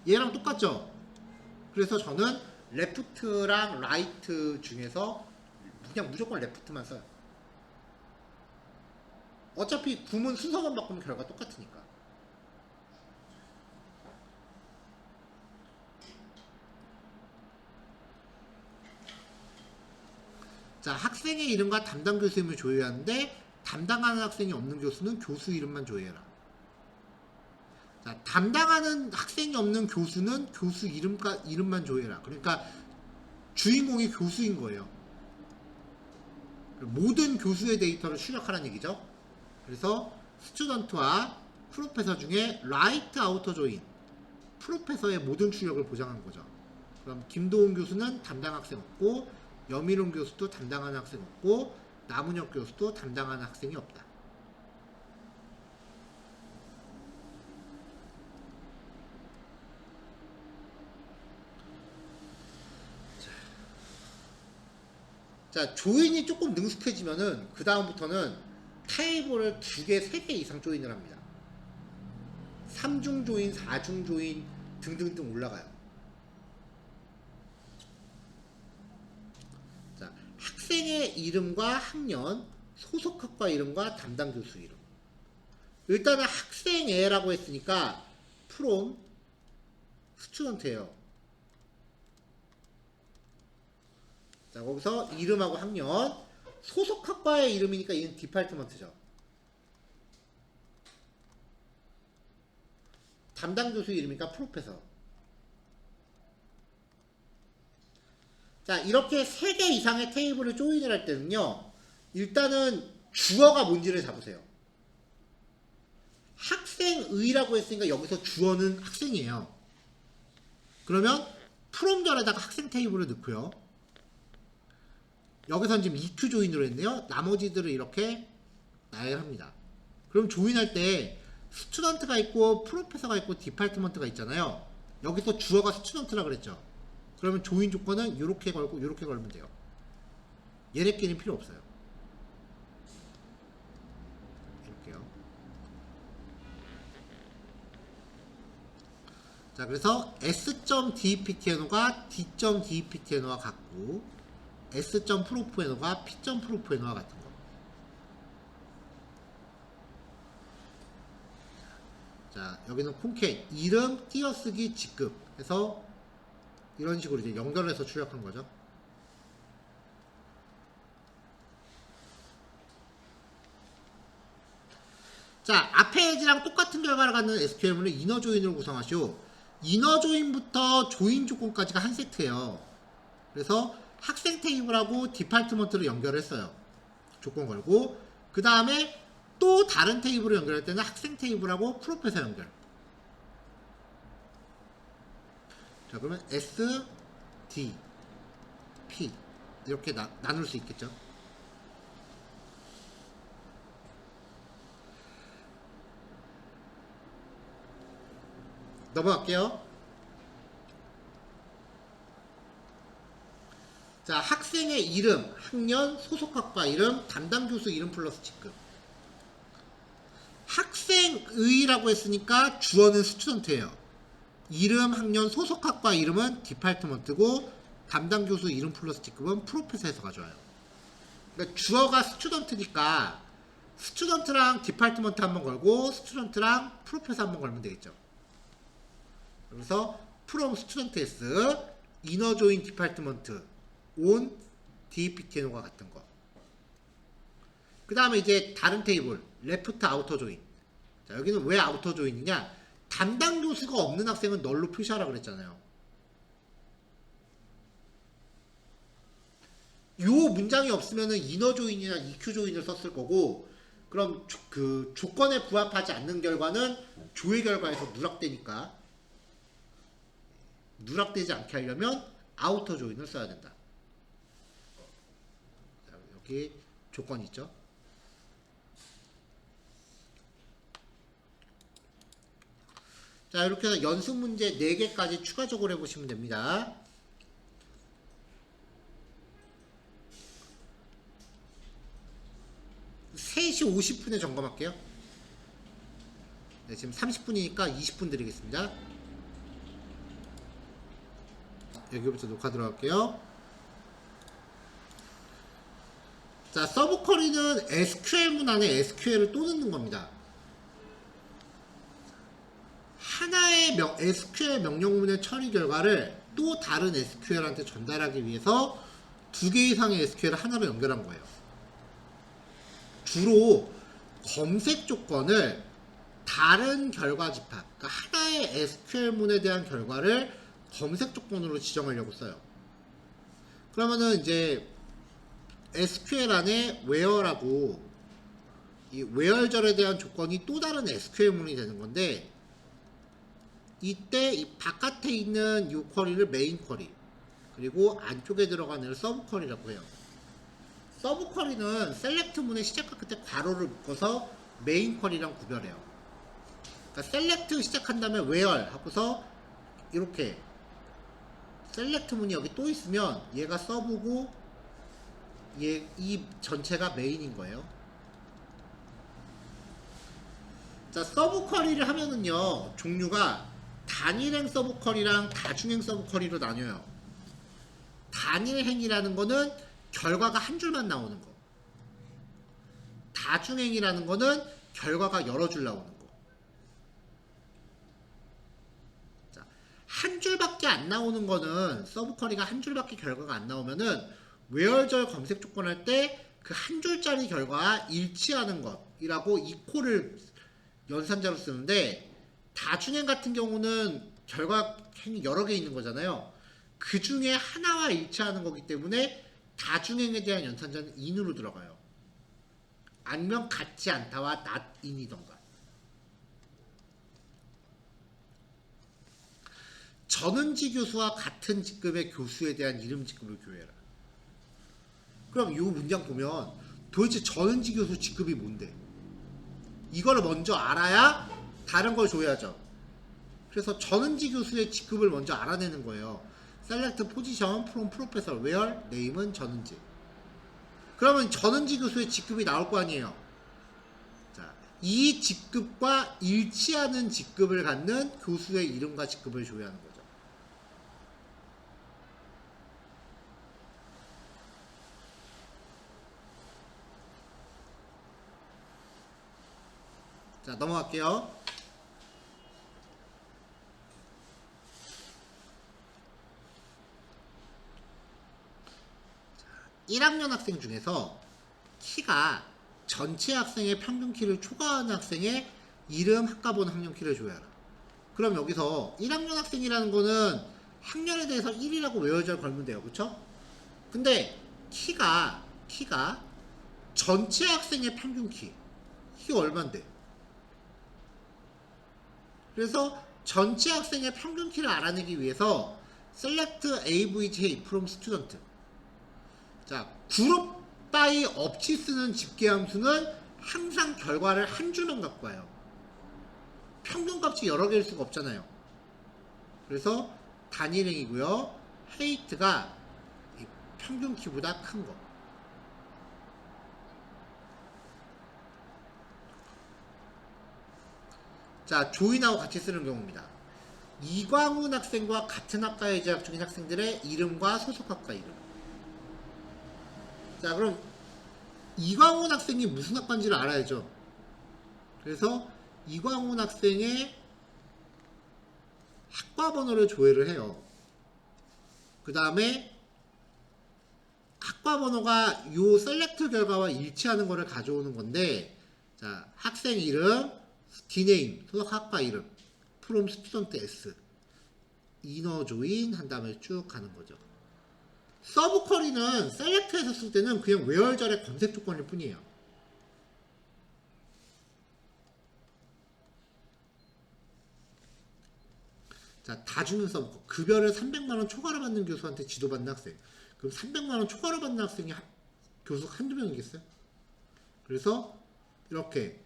얘랑 똑같죠. 그래서 저는 left랑 right 중에서 그냥 무조건 left만 써요. 어차피 구문 순서만 바꾸면 결과 똑같으니까. 자, 학생의 이름과 담당 교수 이름을 조회하는데 담당하는 학생이 없는 교수는 교수 이름만 조회해라. 자, 담당하는 학생이 없는 교수는 교수 이름만 조회해라. 그러니까 주인공이 교수인 거예요. 모든 교수의 데이터를 출력하라는 얘기죠. 그래서 스튜던트와 프로페서 중에 right outer join 프로페서의 모든 출력을 보장한 거죠. 그럼 김도훈 교수는 담당 학생 없고 여민훈 교수도 담당하는 학생 없고 남은혁 교수도 담당하는 학생이 없다. 자, 조인이 조금 능숙해지면은 그 다음부터는 테이블을 2개, 3개 이상 조인을 합니다. 3중 조인, 4중 조인 등등등 올라가요. 자, 학생의 이름과 학년, 소속학과 이름과 담당 교수 이름. 일단은 학생애라고 했으니까 from 스튜던트예요. 자, 거기서 이름하고 학년, 소속학과의 이름이니까 이건 디파트먼트죠. 담당 교수 이름이니까 프로페서. 자, 이렇게 3개 이상의 테이블을 조인을 할 때는요, 일단은 주어가 뭔지를 잡으세요. 학생의라고 했으니까 여기서 주어는 학생이에요. 그러면 from 절에다가 학생 테이블을 넣고요. 여기서는 지금 EQ 조인으로 했네요. 나머지들을 이렇게 나열합니다. 그럼 조인할 때 스튜던트가 있고 프로페서가 있고 디파트먼트가 있잖아요. 여기서 주어가 스튜던트라 그랬죠. 그러면 조인 조건은 이렇게 걸고 이렇게 걸면 돼요. 얘네끼리는 필요 없어요. 이렇게요. 자, 그래서 s.deptno가 d.deptno와 같고 s.profNO가 p.profNO와 같은 거. 자, 여기는 콩캣 이름 띄어쓰기 직급 해서 이런 식으로 이제 연결해서 출력한 거죠. 자, 앞에 예지랑 똑같은 결과를 갖는 SQL문을 이너 조인으로 구성하시오. 이너 조인부터 조인 조건까지가 한 세트예요. 그래서 학생 테이블하고 디파트먼트를 연결했어요. 조건 걸고 그 다음에 또 다른 테이블을 연결할 때는 학생 테이블하고 프로페서 연결. 자 그러면 S, D, P 이렇게 나눌 수 있겠죠. 넘어갈게요. 자, 학생의 이름, 학년, 소속학과 이름, 담당 교수 이름 플러스 직급. 학생의라고 했으니까 주어는 스튜던트예요. 이름, 학년, 소속학과 이름은 디파트먼트고 담당 교수 이름 플러스 직급은 프로페서에서 가져와요. 그러니까 주어가 스튜던트니까 스튜던트랑 디파트먼트 한번 걸고 스튜던트랑 프로페서 한번 걸면 되겠죠. 그래서 from student s inner join department on DPTNO가 같은 거. 그 다음에 이제 다른 테이블 left outer join. 자 여기는 왜 outer join이냐? 담당 교수가 없는 학생은 널로 표시하라 그랬잖아요. 요 문장이 없으면은 inner join이나 EQ join을 썼을 거고, 그럼 그 조건에 부합하지 않는 결과는 조회 결과에서 누락되니까 누락되지 않게 하려면 아우터 조인을 써야 된다. 자, 여기 조건이 있죠. 자 이렇게 해서 연습 문제 4개까지 추가적으로 해보시면 됩니다. (3시 50분에) 점검할게요. 네, 지금 30분이니까 20분 드리겠습니다. 여기부터 녹화 들어갈게요. 자, 서브 쿼리는 SQL문 안에 SQL을 또 넣는 겁니다. 하나의 SQL 명령문의 처리 결과를 또 다른 SQL한테 전달하기 위해서 2개 이상의 SQL을 하나로 연결한 거예요. 주로 검색 조건을 다른 결과 집합, 그러니까 하나의 SQL문에 대한 결과를 검색 조건으로 지정하려고 써요. 그러면은 이제 SQL 안에 where라고 이 where절에 대한 조건이 또 다른 SQL문이 되는 건데, 이때 이 바깥에 있는 이 쿼리를 메인 쿼리, 그리고 안쪽에 들어가는 애를 서브 쿼리라고 해요. 서브 쿼리는 셀렉트 문의 시작과 끝에 괄호를 묶어서 메인 쿼리랑 구별해요. 그러니까 셀렉트 시작한 다음에 where 하고서 이렇게 셀렉트 문이 여기 또 있으면 얘가 서브고 이 전체가 메인인 거예요. 자, 서브 쿼리를 하면은요, 종류가 단일행 서브 쿼리랑 다중행 서브 쿼리로 나뉘어요. 단일행이라는 거는 결과가 한 줄만 나오는 거. 다중행이라는 거는 결과가 여러 줄 나오는 거. 자, 한 줄밖에 안 나오는 거는, 서브 쿼리가 한 줄밖에 결과가 안 나오면은 where절 검색 조건 할 때 그 한 줄짜리 결과와 일치하는 것이라고 equal을 연산자로 쓰는데, 다중행 같은 경우는 결과 행이 여러 개 있는 거잖아요. 그 중에 하나와 일치하는 거기 때문에 다중행에 대한 연산자는 in으로 들어가요. 아니면 같지 않다와 not in이던가. 전은지 교수와 같은 직급의 교수에 대한 이름 직급을 교회해라. 그럼 이 문장 보면 도대체 전은지 교수 직급이 뭔데? 이거를 먼저 알아야 다른 걸 줘야죠. 그래서 전은지 교수의 직급을 먼저 알아내는 거예요. Select position from professor where name은 전은지. 그러면 전은지 교수의 직급이 나올 거 아니에요. 자, 이 직급과 일치하는 직급을 갖는 교수의 이름과 직급을 조회하는 거죠. 자, 넘어갈게요. 자, 1학년 학생 중에서 키가 전체 학생의 평균 키를 초과하는 학생의 이름, 학과번, 학년 키를 조회하라. 그럼 여기서 1학년 학생이라는 거는 학년에 대해서 1이라고 외워져 걸면 돼요. 그쵸? 근데 키가 전체 학생의 평균 키가 얼만데? 그래서 전체 학생의 평균 키를 알아내기 위해서 select AVJ from student. 자, 그룹 바이 없이 쓰는 집계함수는 항상 결과를 한 줄만 갖고 와요. 평균값이 여러 개일 수가 없잖아요. 그래서 단일행이고요. height가 평균 키보다 큰 거. 자, 조인하고 같이 쓰는 경우입니다. 이광훈 학생과 같은 학과에 재학 중인 학생들의 이름과 소속학과 이름. 자, 그럼 이광훈 학생이 무슨 학과인지를 알아야죠. 그래서 이광훈 학생의 학과 번호를 조회를 해요. 그 다음에 학과 번호가 요 셀렉트 결과와 일치하는 거를 가져오는 건데, 자, 학생 이름, 디네임, 소속 학과 이름, from student S, 이너 조인 한 다음에 쭉 가는 거죠. 서브 쿼리는 셀렉트에서 쓸 때는 그냥 where절의 검색 조건일 뿐이에요. 자, 다 주는 서브 쿼리. 급여를 300만원 초과로 받는 교수한테 지도받는 학생. 그럼 300만원 초과로 받는 학생이 교수 한두 명이겠어요? 그래서 이렇게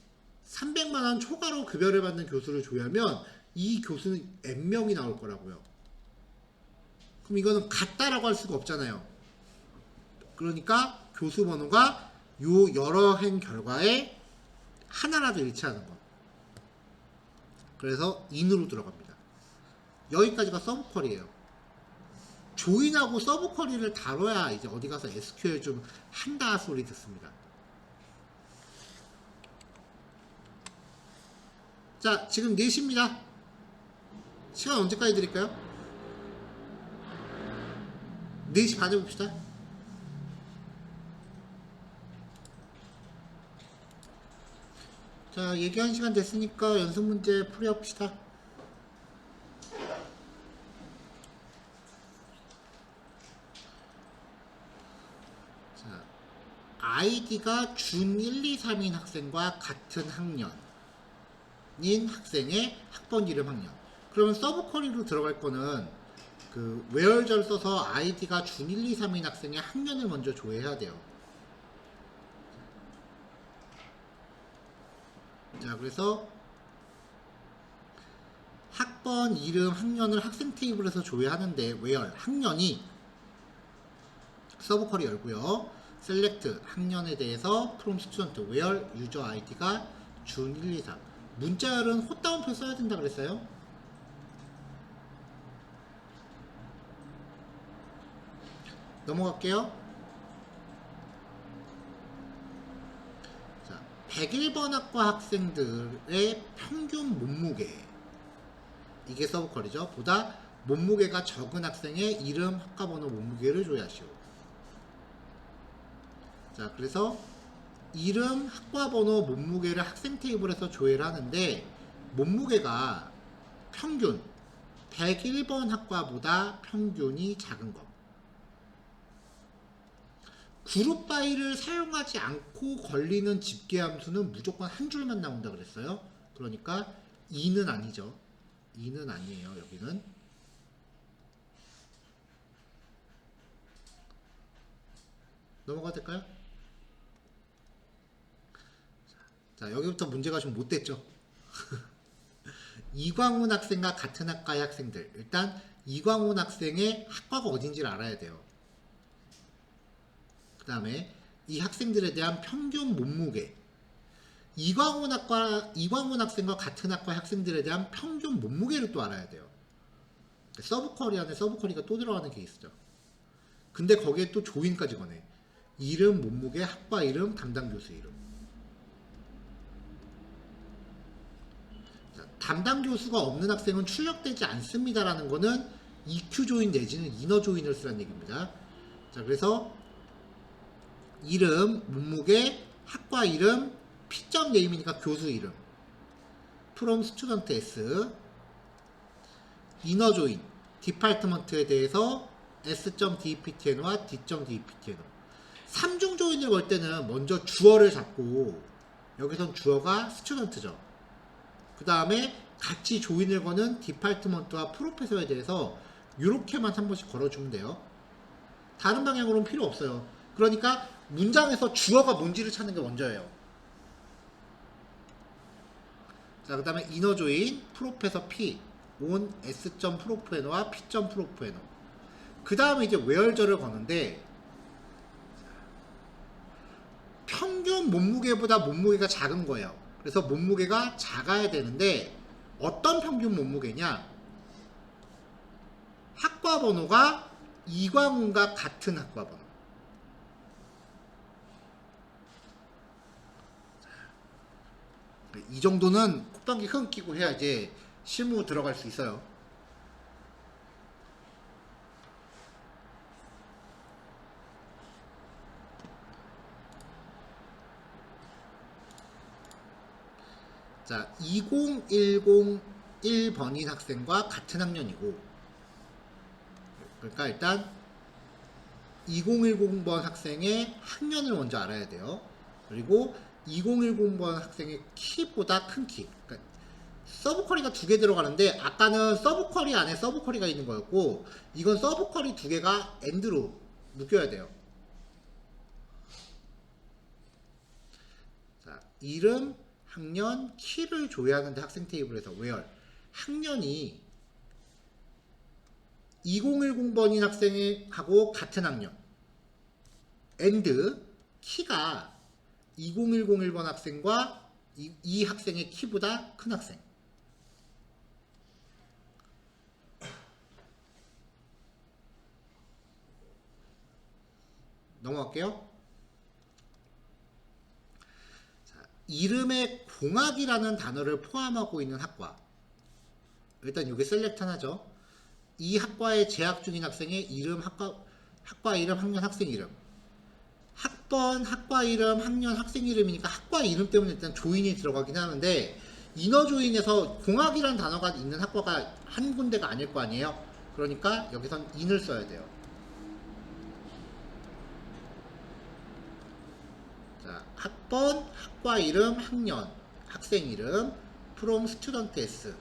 300만원 초과로 급여를 받는 교수를 조회하면 이 교수는 N명이 나올 거라고요. 그럼 이거는 같다라고 할 수가 없잖아요. 그러니까 교수 번호가 요 여러 행 결과에 하나라도 일치하는 거. 그래서 in으로 들어갑니다. 여기까지가 서브 쿼리예요. 조인하고 서브 쿼리를 다뤄야 이제 어디 가서 SQL 좀 한다 소리 듣습니다. 자, 지금 4시입니다. 시간 언제까지 드릴까요? 4시 반 해봅시다. 자, 얘기한 시간 됐으니까 연습 문제 풀이합시다. 자, 아이디가 준 1, 2, 3인 학생과 같은 학년인 학생의 학번 이름 학년. 그러면 서브 쿼리로 들어갈 거는 그 where절 써서 아이디가 준 1, 2, 3인 학생의 학년을 먼저 조회해야 돼요. 자, 그래서 학번, 이름, 학년을 학생 테이블에서 조회하는데 where 학년이 서브 쿼리 열고요. select 학년에 대해서 from student where user id가 준 1, 2, 3. 문자열은 헛다운표 써야 된다 그랬어요. 넘어갈게요. 자, 101번 학과 학생들의 평균 몸무게, 이게 서브 쿼리죠. 보다 몸무게가 적은 학생의 이름, 학과 번호, 몸무게를 조회하시오. 자, 그래서 이름, 학과 번호, 몸무게를 학생 테이블에서 조회를 하는데 몸무게가 평균 101번 학과보다 평균이 작은 것. 그룹 바이를 사용하지 않고 걸리는 집계함수는 무조건 한 줄만 나온다 그랬어요. 그러니까 2는 아니죠. 2는 아니에요. 여기는. 넘어가도 될까요? 자, 여기부터 문제가 좀 못됐죠. 이광훈 학생과 같은 학과의 학생들. 일단 이광훈 학생의 학과가 어딘지를 알아야 돼요. 그 다음에 이 학생들에 대한 평균 몸무게. 이광훈 학생과 같은 학과 학생들에 대한 평균 몸무게를 또 알아야 돼요. 서브 쿼리 안에 서브 쿼리가 또 들어가는 케이스죠. 근데 거기에 또 조인까지 거네. 이름, 몸무게, 학과 이름, 담당 교수 이름. 자, 담당 교수가 없는 학생은 출력되지 않습니다라는 거는 EQ 조인 내지는 이너 조인을 쓰라는 얘기입니다. 자, 그래서 이름, 몸무게, 학과 이름, P.점 네임이니까 교수 이름, from student S, 이너 조인, 디파트먼트에 대해서 s.dptn와 d.dptn. 3중 조인을 걸 때는 먼저 주어를 잡고, 여기선 주어가 스튜던트죠. 그 다음에 같이 조인을 거는 디파트먼트와 프로페서에 대해서 이렇게만 한 번씩 걸어주면 돼요. 다른 방향으로는 필요 없어요. 그러니까 문장에서 주어가 뭔지를 찾는 게 먼저예요. 자, 그 다음에 이너 조인 프로페서 P on s.프로페너와 p.프로페너. 그 다음에 이제 where절을 거는데, 평균 몸무게보다 몸무게가 작은 거예요. 그래서 몸무게가 작아야 되는데, 어떤 평균 몸무게냐? 학과 번호가 이광훈과 같은 학과 번호. 이 정도는 콧방귀 흥 끼고 해야 이제 실무 들어갈 수 있어요. 자, 20101번인 학생과 같은 학년이고, 그러니까 일단 2010번 학생의 학년을 먼저 알아야 돼요. 그리고 2010번 학생의 키보다 큰 키. 그러니까 서브쿼리가 두 개 들어가는데, 아까는 서브쿼리 안에 서브쿼리가 있는 거였고, 이건 서브쿼리 두 개가 엔드로 묶여야 돼요. 자, 이름, 학년, 키를 조회하는데 학생 테이블에서 where 학년이 2010번인 학생하고 같은 학년, and 키가 20101번 학생과 이 학생의 키보다 큰 학생. 넘어갈게요. 자, 이름에 공학이라는 단어를 포함하고 있는 학과. 일단 이게 셀렉트 하나죠. 이 학과에 재학 중인 학생의 이름, 학과 이름, 학년, 학생 이름. 학번, 학과 이름, 학년, 학생 이름이니까 학과 이름 때문에 일단 조인이 들어가긴 하는데, 인어 조인에서 공학이라는 단어가 있는 학과가 한 군데가 아닐 거 아니에요. 그러니까 여기선 in을 써야 돼요. 자, 학번, 학과 이름, 학년, 학생 이름, from student s,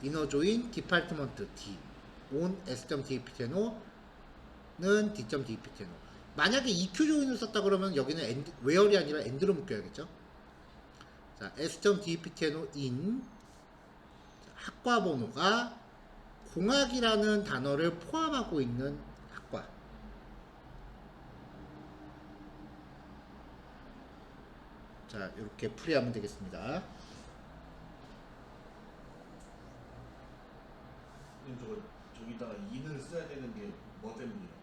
inner join, department d, on s.dptno는 d.dptno. 만약에 EQ 조인을 썼다 그러면 여기는 where이 아니라 and로 묶여야겠죠. 자, s.dptno in, 학과 번호가 공학이라는 단어를 포함하고 있는 학과. 자, 이렇게 풀이하면 되겠습니다. 저기다가 인을 써야 되는 게 뭐 때문이냐고.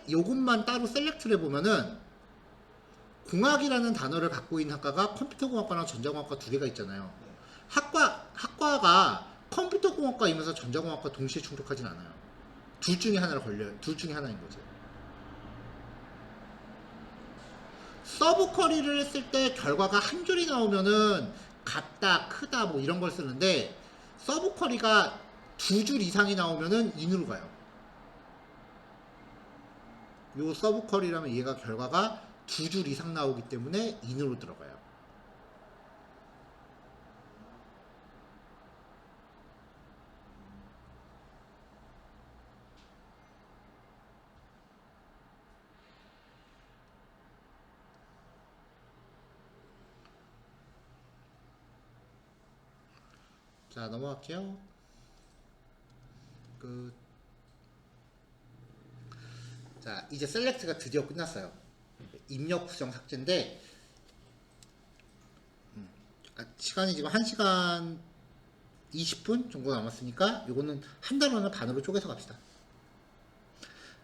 요것만 따로 셀렉트를 해보면은, 공학이라는 단어를 갖고 있는 학과가 컴퓨터공학과랑 전자공학과 두 개가 있잖아요. 네. 학과가 컴퓨터공학과이면서 전자공학과 동시에 충족하진 않아요. 둘 중에 하나를 걸려요. 둘 중에 하나인 거죠. 서브 쿼리를 했을 때 결과가 한 줄이 나오면은 같다, 크다 뭐 이런 걸 쓰는데, 서브 쿼리가 두 줄 이상이 나오면은 인으로 가요. 요 서브 쿼리라면 얘가 결과가 두 줄 이상 나오기 때문에 인으로 들어가요. 자, 넘어갈게요. 자, 이제 셀렉트가 드디어 끝났어요. 입력 구성 삭제인데, 시간이 지금 1시간 20분 정도 남았으니까 요거는 한 단원을 반으로 쪼개서 갑시다.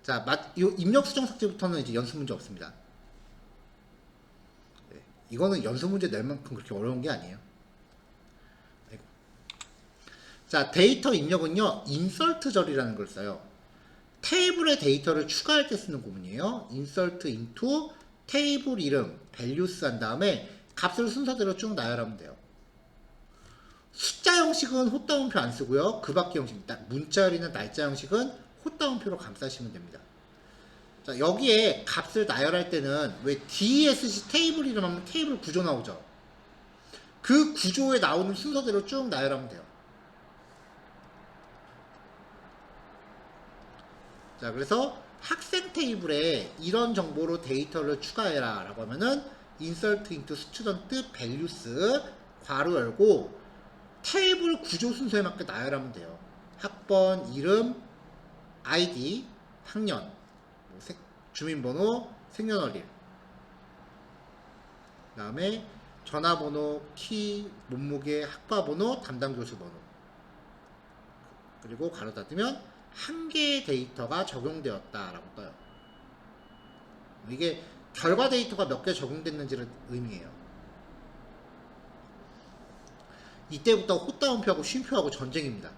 자, 요 입력 수정 삭제부터는 이제 연습 문제 없습니다. 네, 이거는 연습 문제 낼 만큼 그렇게 어려운 게 아니에요. 자, 데이터 입력은요, 인설트절이라는 걸 써요. 테이블에 데이터를 추가할 때 쓰는 구문이에요. insert into 테이블 이름, values 한 다음에 값을 순서대로 쭉 나열하면 돼요. 숫자 형식은 헛다운표 안 쓰고요. 그 밖에 형식, 문자열이나 날짜 형식은 헛다운표로 감싸시면 됩니다. 자, 여기에 값을 나열할 때는 왜 DESC 테이블 이름하면 테이블 구조 나오죠. 그 구조에 나오는 순서대로 쭉 나열하면 돼요. 자, 그래서 학생 테이블에 이런 정보로 데이터를 추가해라 라고 하면은 insert into student values 괄호 열고 테이블 구조 순서에 맞게 나열하면 돼요. 학번, 이름, 아이디, 학년, 뭐 주민번호, 생년월일, 그 다음에 전화번호, 키, 몸무게, 학과번호, 담당 교수 번호, 그리고 가로 닫으면 한 개의 데이터가 적용되었다라고 떠요. 이게 결과 데이터가 몇 개 적용됐는지를 의미해요. 이때부터 헛다운표하고 쉼표하고 전쟁입니다.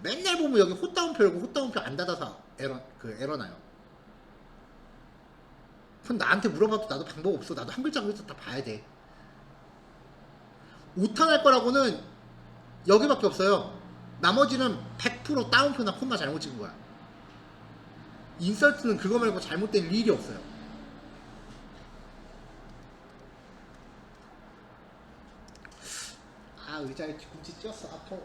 맨날 보면 여기 헛다운표 열고 헛다운표 안 닫아서 에러 나요. 그럼 나한테 물어봐도 나도 방법 없어. 나도 한 글자 한 글자 다 봐야 돼. 오탄할 거라고는 여기밖에 없어요. 나머지는 100% 다운표나 콤마 잘못 찍은 거야. 인설트는 그거 말고 잘못된 일이 없어요. 아, 의자에 뒤꿈치 찧었어. 아파.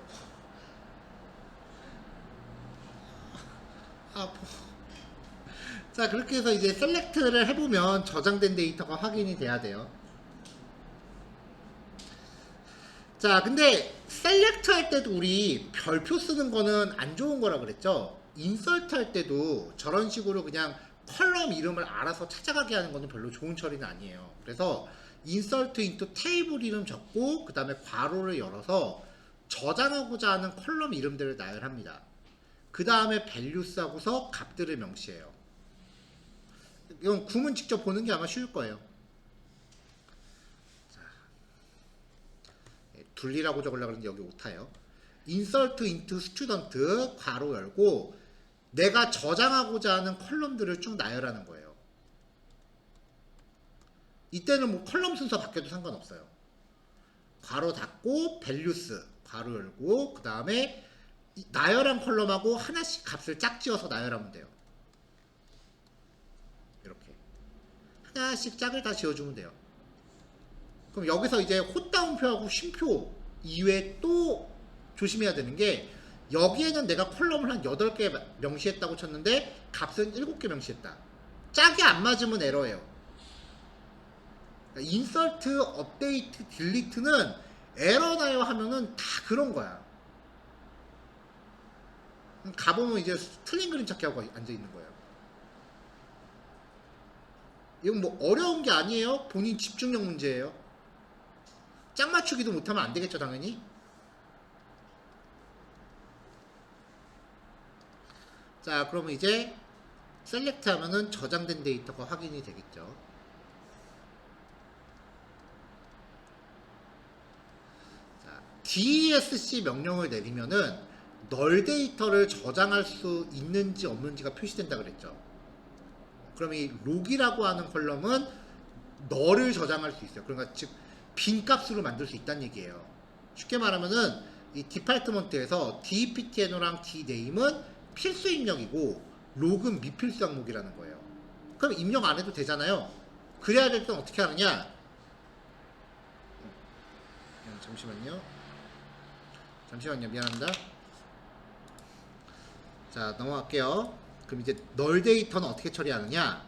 아파. 자, 그렇게 해서 이제 셀렉트를 해보면 저장된 데이터가 확인이 돼야 돼요. 자, 근데 셀렉트 할 때도 우리 별표 쓰는 거는 안 좋은 거라 그랬죠. 인설트 할 때도 저런 식으로 그냥 컬럼 이름을 알아서 찾아가게 하는 거는 별로 좋은 처리는 아니에요. 그래서 인설트 인투 테이블 이름 적고 그 다음에 괄호를 열어서 저장하고자 하는 컬럼 이름들을 나열합니다. 그 다음에 values 하고서 값들을 명시해요. 이건 구문 직접 보는 게 아마 쉬울 거예요. 둘리라고 적으려고 하는데 여기 오타예요. insert into student 괄호 열고 내가 저장하고자 하는 컬럼들을 쭉 나열하는 거예요. 이때는 뭐 컬럼 순서 바뀌어도 상관없어요. 괄호 닫고 values 괄호 열고 그 다음에 나열한 컬럼하고 하나씩 값을 짝지어서 나열하면 돼요. 이렇게 하나씩 짝을 다 지어주면 돼요. 그럼 여기서 이제 헛다운표하고 쉼표 이외에 또 조심해야 되는 게 여기에는 내가 컬럼을 한 8개 명시했다고 쳤는데 값은 7개 명시했다. 짝이 안 맞으면 에러예요. 인설트, 업데이트, 딜리트는 에러 나요 하면은 다 그런 거야. 가보면 이제 틀린 그림 찾기 하고 앉아있는 거예요. 이건 뭐 어려운 게 아니에요. 본인 집중력 문제예요. 짝 맞추기도 못하면 안 되겠죠, 당연히. 자, 그러면 이제 셀렉트 하면은 저장된 데이터가 확인이 되겠죠. 자, DESC 명령을 내리면은 널 데이터를 저장할 수 있는지 없는지가 표시된다 그랬죠. 그럼 이 록이라고 하는 컬럼은 널을 저장할 수 있어요. 그러니까 즉 빈값으로 만들 수 있다는 얘기예요. 쉽게 말하면은 이 디파트먼트에서 DPTNO랑 DNAM은 필수 입력이고 록은 미필수 항목이라는 거예요. 그럼 입력 안 해도 되잖아요. 그래야 될 땐 어떻게 하느냐? 잠시만요. 미안합니다. 자, 넘어갈게요. 그럼 이제 널 데이터는 어떻게 처리하느냐?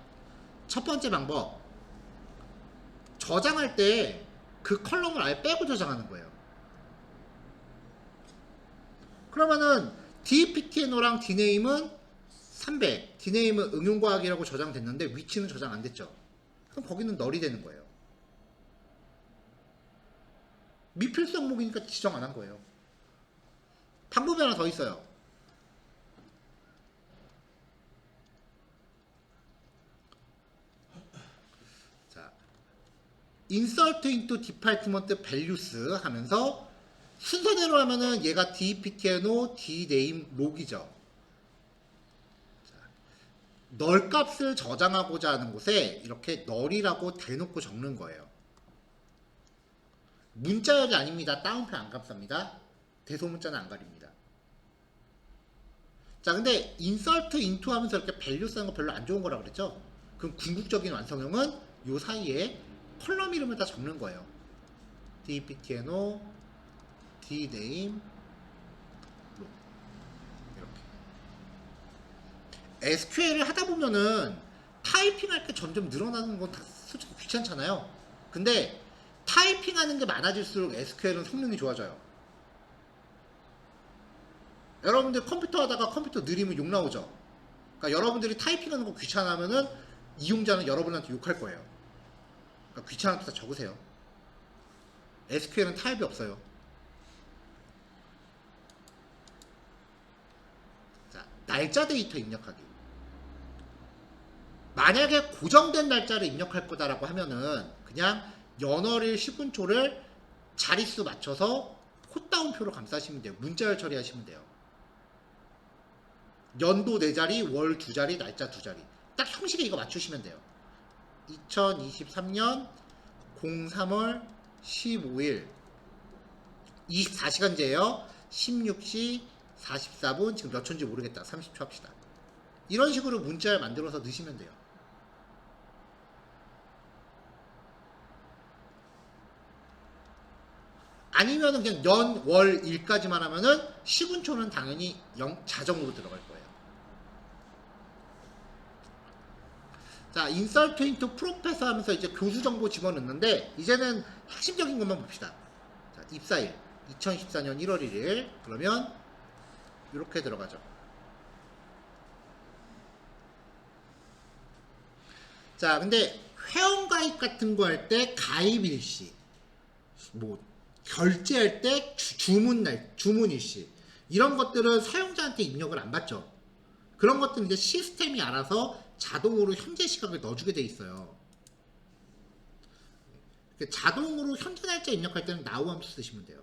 첫 번째 방법. 저장할 때 그 컬럼을 아예 빼고 저장하는 거예요. 그러면은 DPTNO랑 DNAM은 300, DNAM은 응용과학이라고 저장됐는데 위치는 저장 안 됐죠. 그럼 거기는 널이 되는 거예요. 미필수 항목이니까 지정 안 한 거예요. 방법이 하나 더 있어요. 자, insert into department values 하면서 순서대로 하면은 얘가 DPTNO, DNAME, 록이죠. 널 값을 저장하고자 하는 곳에 이렇게 널이라고 대놓고 적는 거예요. 문자열이 아닙니다. 따옴표 안 감쌉니다. 대소문자는 안 가립니다. 자, 근데 insert into 하면서 이렇게 value 쓰는 거 별로 안 좋은 거라 그랬죠? 그럼 궁극적인 완성형은 요 사이에 컬럼 이름을 다 적는 거예요. dptno, dname, 이렇게. SQL을 하다 보면은 타이핑할 게 점점 늘어나는 건 다 솔직히 귀찮잖아요. 근데 타이핑하는 게 많아질수록 SQL은 성능이 좋아져요. 여러분들 컴퓨터 하다가 컴퓨터 느리면 욕 나오죠. 그러니까 여러분들이 타이핑하는 거 귀찮아하면은 이용자는 여러분한테 욕할 거예요. 그러니까 귀찮아도 다 적으세요. SQL은 타입이 없어요. 자, 날짜 데이터 입력하기. 만약에 고정된 날짜를 입력할 거다라고 하면은 그냥 연월일 시분초를 자릿수 맞춰서 콧다운표로 감싸시면 돼요. 문자열 처리하시면 돼요. 연도 4자리, 월 2자리, 날짜 2자리. 딱 형식에 이거 맞추시면 돼요. 2023년 03월 15일 24시간제예요. 16시 44분. 지금 몇 초인지 모르겠다. 30초 합시다. 이런 식으로 문자를 만들어서 넣으시면 돼요. 아니면은 그냥 연, 월, 일까지만 하면은 시분초는 당연히 자정으로 들어갈 거예요. 자, insert into professor 하면서 이제 교수 정보 집어넣는데 이제는 핵심적인 것만 봅시다. 자, 입사일 2014년 1월 1일 그러면 이렇게 들어가죠. 자, 근데 회원가입 같은 거 할 때 가입 일시, 뭐 결제할 때 주문 일시 이런 것들은 사용자한테 입력을 안 받죠. 그런 것들은 이제 시스템이 알아서 자동으로 현재 시각을 넣어주게 돼 있어요. 자동으로 현재 날짜 입력할 때는 now 함수 쓰시면 돼요.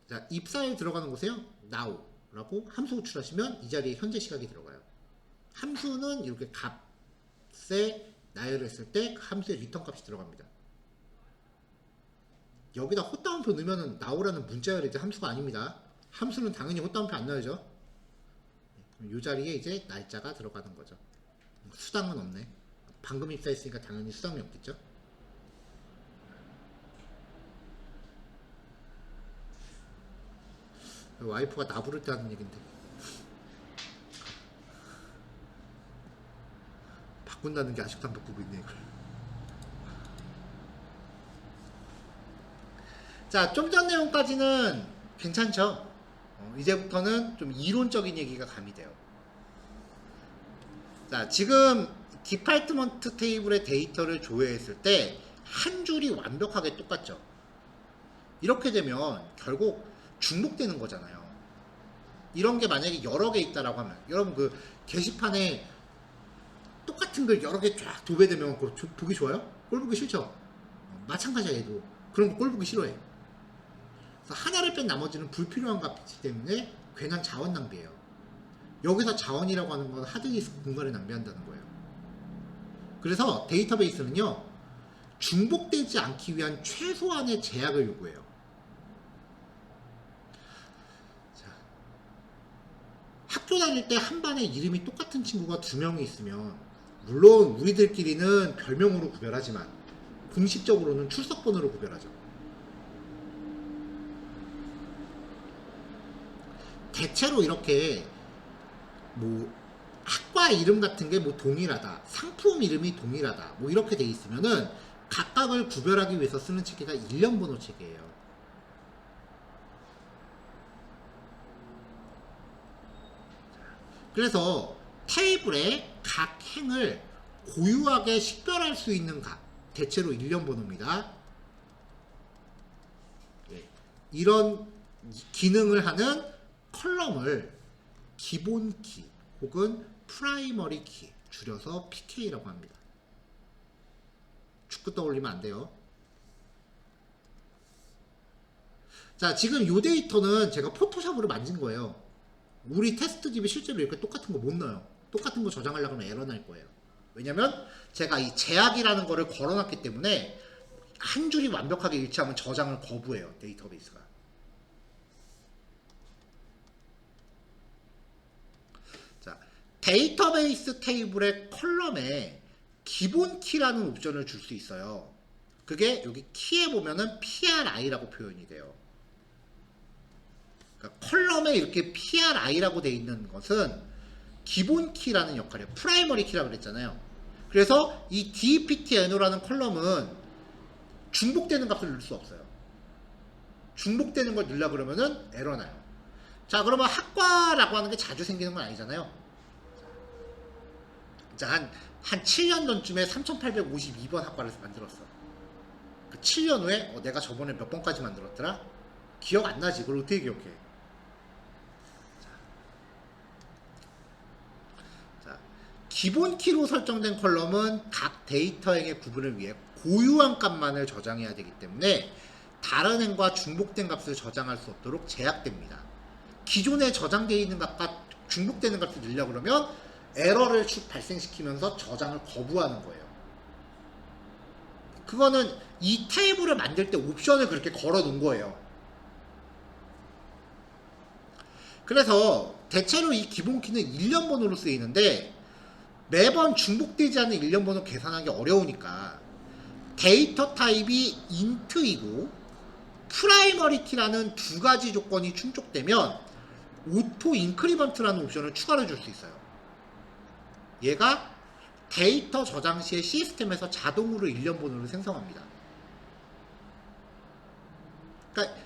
자, 입사일 들어가는 곳에요. now 라고 함수 호출하시면 이 자리에 현재 시각이 들어가요. 함수는 이렇게 값에 나열을 했을 때 함수의 리턴 값이 들어갑니다. 여기다 헛다운표 넣으면은 나오라는 문자열이 이제 함수가 아닙니다. 함수는 당연히 헛다운표 안 넣어야죠. 이 자리에 이제 날짜가 들어가는 거죠. 수당은 없네. 방금 입사했으니까 당연히 수당이 없겠죠. 와이프가 나 부를 때 하는 얘긴데 바꾼다는 게 아직도 안 바꾸고 있네 이걸. 자, 좀 전 내용까지는 괜찮죠? 이제부터는 좀 이론적인 얘기가 가미돼요. 자, 지금 디파트먼트 테이블의 데이터를 조회했을 때 한 줄이 완벽하게 똑같죠? 이렇게 되면 결국 중복되는 거잖아요. 이런 게 만약에 여러 개 있다라고 하면 여러분 그 게시판에 똑같은 글 여러 개 쫙 도배되면 그거 보기 좋아요? 꼴 보기 싫죠? 마찬가지야 얘도. 그런 거 꼴 보기 싫어해. 그래서 하나를 뺀 나머지는 불필요한 값이기 때문에 괜한 자원 낭비예요. 여기서 자원이라고 하는 건 하드디스크 공간을 낭비한다는 거예요. 그래서 데이터베이스는요, 중복되지 않기 위한 최소한의 제약을 요구해요. 자, 학교 다닐 때 한 반에 이름이 똑같은 친구가 2명이 있으면 물론 우리들끼리는 별명으로 구별하지만 공식적으로는 출석번호로 구별하죠. 대체로 이렇게 뭐 학과 이름 같은 게 뭐 동일하다, 상품 이름이 동일하다, 뭐 이렇게 돼 있으면은 각각을 구별하기 위해서 쓰는 체계가 일련 번호 체계예요. 그래서 테이블에 각 행을 고유하게 식별할 수 있는 값, 대체로 일련 번호입니다. 이런 기능을 하는 컬럼을 기본 키 혹은 프라이머리 키, 줄여서 PK라고 합니다. 축구 떠올리면 안 돼요. 자, 지금 이 데이터는 제가 포토샵으로 만진 거예요. 우리 테스트 집에 실제로 이렇게 똑같은 거 못 넣어요. 똑같은 거 저장하려고 하면 에러 날 거예요. 왜냐면 제가 이 제약이라는 거를 걸어놨기 때문에 한 줄이 완벽하게 일치하면 저장을 거부해요. 데이터베이스가. 자, 데이터베이스 테이블의 컬럼에 기본 키라는 옵션을 줄 수 있어요. 그게 여기 키에 보면은 PRI라고 표현이 돼요. 그러니까 컬럼에 이렇게 PRI라고 돼 있는 것은 기본 키라는 역할이에요. 프라이머리 키라고 그랬잖아요. 그래서 이 DPTNO라는 컬럼은 중복되는 값을 넣을 수 없어요. 중복되는 걸 넣으려 그러면은 에러 나요. 자, 그러면 학과라고 하는 게 자주 생기는 건 아니잖아요. 자, 한 7년 전쯤에 3852번 학과를 만들었어. 그 7년 후에 내가 저번에 몇 번까지 만들었더라? 기억 안 나지? 그걸 어떻게 기억해? 자, 기본 키로 설정된 컬럼은 각 데이터행의 구분을 위해 고유한 값만을 저장해야 되기 때문에 다른 행과 중복된 값을 저장할 수 없도록 제약됩니다. 기존에 저장되어 있는 값과 중복되는 값을 넣으려고 그러면 에러를 발생시키면서 저장을 거부하는 거예요. 그거는 이 테이블을 만들 때 옵션을 그렇게 걸어 놓은 거예요. 그래서 대체로 이 기본 키는 1년 번호로 쓰이는데 매번 중복되지 않는 1년 번호 계산하기 어려우니까 데이터 타입이 인트이고 프라이머리 키라는 두 가지 조건이 충족되면 오토 인크리먼트라는 옵션을 추가로 줄 수 있어요. 얘가 데이터 저장 시에 시스템에서 자동으로 1년 번호를 생성합니다. 그러니까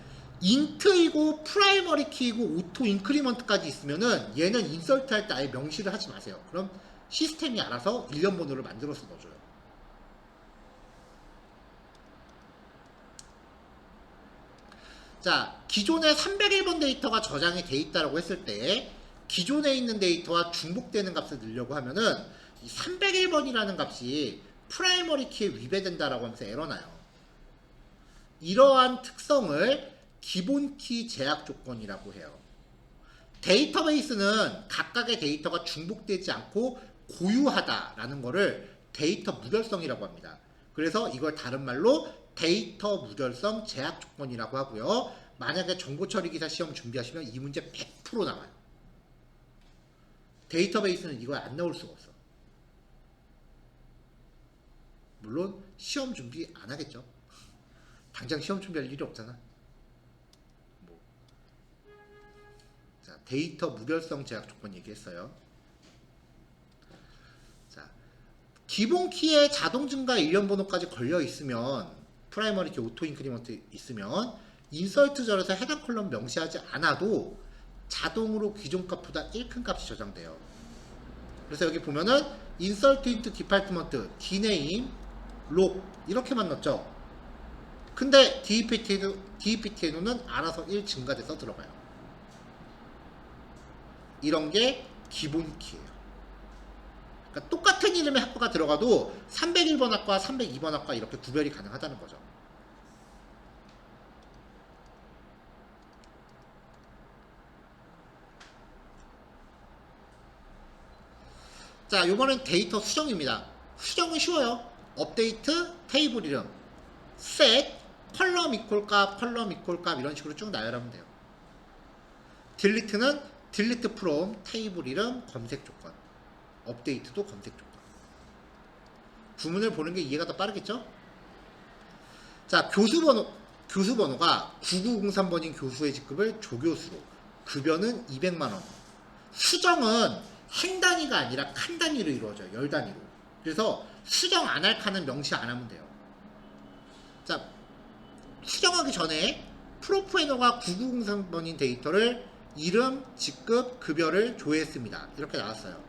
인트이고 프라이머리 키이고 오토 인크리먼트까지 있으면은 얘는 인서트 할 때 아예 명시를 하지 마세요. 그럼 시스템이 알아서 1년 번호를 만들어서 넣어줘요. 자, 기존에 301번 데이터가 저장이 돼 있다라고 했을 때 기존에 있는 데이터와 중복되는 값을 넣으려고 하면은 이 301번이라는 값이 프라이머리 키에 위배된다라고 하면서 에러나요. 이러한 특성을 기본 키 제약 조건이라고 해요. 데이터베이스는 각각의 데이터가 중복되지 않고 고유하다라는 거를 데이터 무결성이라고 합니다. 그래서 이걸 다른 말로 데이터 무결성 제약 조건이라고 하고요. 만약에 정보처리기사 시험 준비하시면 이 문제 100% 나와요. 데이터베이스는 이걸 안 나올 수가 없어. 물론 시험 준비 안 하겠죠. 당장 시험 준비할 일이 없잖아. 자, 데이터 무결성 제약 조건 얘기했어요. 자, 기본 키에 자동 증가 1년 번호까지 걸려 있으면 프라이머리 키 오토 인크리먼트 있으면 인서트 절에서 해당 컬럼 명시하지 않아도 자동으로 기존 값보다 1큰 값이 저장돼요. 그래서 여기 보면은 insert into department, dname, log 이렇게만 넣었죠. 근데 DEPTNO는 알아서 1 증가돼서 들어가요. 이런 게 기본 키예요. 그러니까 똑같은 이름의 학과가 들어가도 301번 학과, 302번 학과 이렇게 구별이 가능하다는 거죠. 자, 요번엔 데이터 수정입니다. 수정은 쉬워요. 업데이트, 테이블 이름, set, 컬럼 이퀄 값, 컬럼 이퀄 값 이런 식으로 쭉 나열하면 돼요. 딜리트는 딜리트 프롬, 테이블 이름, 검색 조건. 업데이트도 검색 조건. 구문을 보는 게 이해가 더 빠르겠죠? 자, 교수 번호가 9903번인 교수의 직급을 조교수로, 급여는 200만원. 수정은 한 단위가 아니라 칸 단위로 이루어져요. 열 단위로. 그래서 수정 안 할 칸은 명시 안 하면 돼요. 자, 수정하기 전에 프로프에너가 9903번인 데이터를 이름, 직급, 급여를 조회했습니다. 이렇게 나왔어요.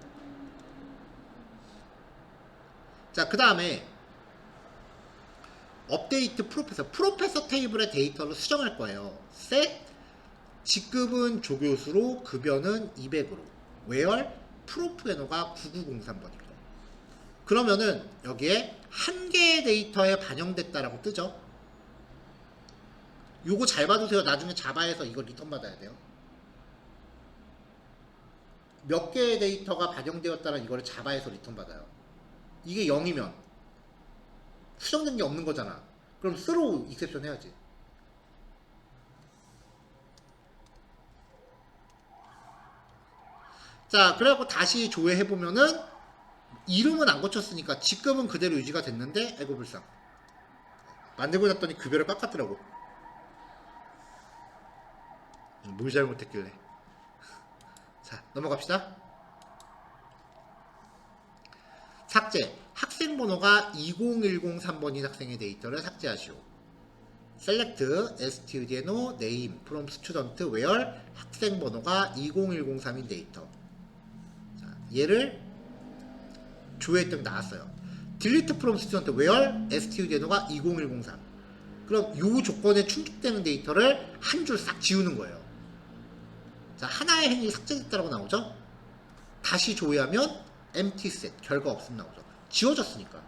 자, 그 다음에 업데이트 프로페서 테이블의 데이터를 수정할 거예요. set, 직급은 조교수로, 급여는 200으로. where, 프로프에너가 9903번이고. 그러면은 여기에 한 개의 데이터에 반영됐다라고 뜨죠. 요거 잘 봐두세요. 나중에 자바에서 이거 리턴 받아야 돼요. 몇 개의 데이터가 반영되었다는 이거를 자바에서 리턴 받아요. 이게 0이면 수정된 게 없는 거잖아. 그럼 throw exception 해야지. 자, 그래갖고 다시 조회해보면은 이름은 안 고쳤으니까 직급은 그대로 유지가 됐는데 아이고 불쌍. 만들고 났더니 급여를 깎았더라고. 뭘 잘못했길래. 자, 넘어갑시다. 삭제. 학생 번호가 20103번인 학생의 데이터를 삭제하시오. select student name from student where 학생 번호가 20103인 데이터. 자, 얘를 조회했더니 나왔어요. delete from student where student가 20103. 그럼 이 조건에 충족되는 데이터를 한 줄 싹 지우는 거예요. 자, 하나의 행위 삭제됐다고 나오죠. 다시 조회하면 empty set, 결과 없음 나오죠. 지워졌으니까.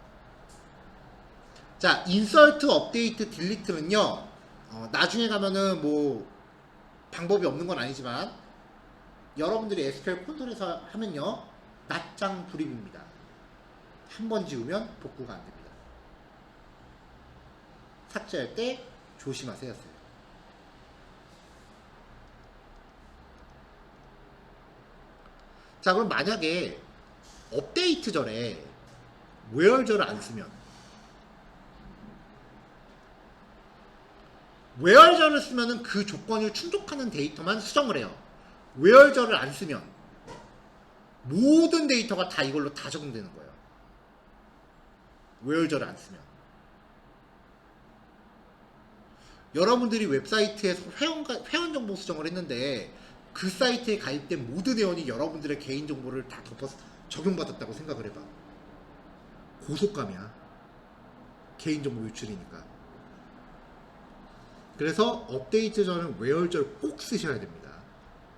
자, insert, update, delete는요, 나중에 가면은 뭐 방법이 없는 건 아니지만 여러분들이 SQL 콘솔에서 하면요, 낱장 불입입니다. 한 번 지우면 복구가 안 됩니다. 삭제할 때 조심하세요. 자, 그럼 만약에 업데이트 절에 where절을 안 쓰면, where절을 쓰면은 그 조건을 충족하는 데이터만 수정을 해요. where절을 안 쓰면 모든 데이터가 다 이걸로 다 적용되는 거예요. where절을 안 쓰면. 여러분들이 웹사이트에서 회원 정보 수정을 했는데 그 사이트에 가입된 모든 회원이 여러분들의 개인정보를 다 덮어서 적용받았다고 생각을 해봐. 고속감이야. 개인정보 유출이니까. 그래서 업데이트 전은 where절 꼭 쓰셔야 됩니다.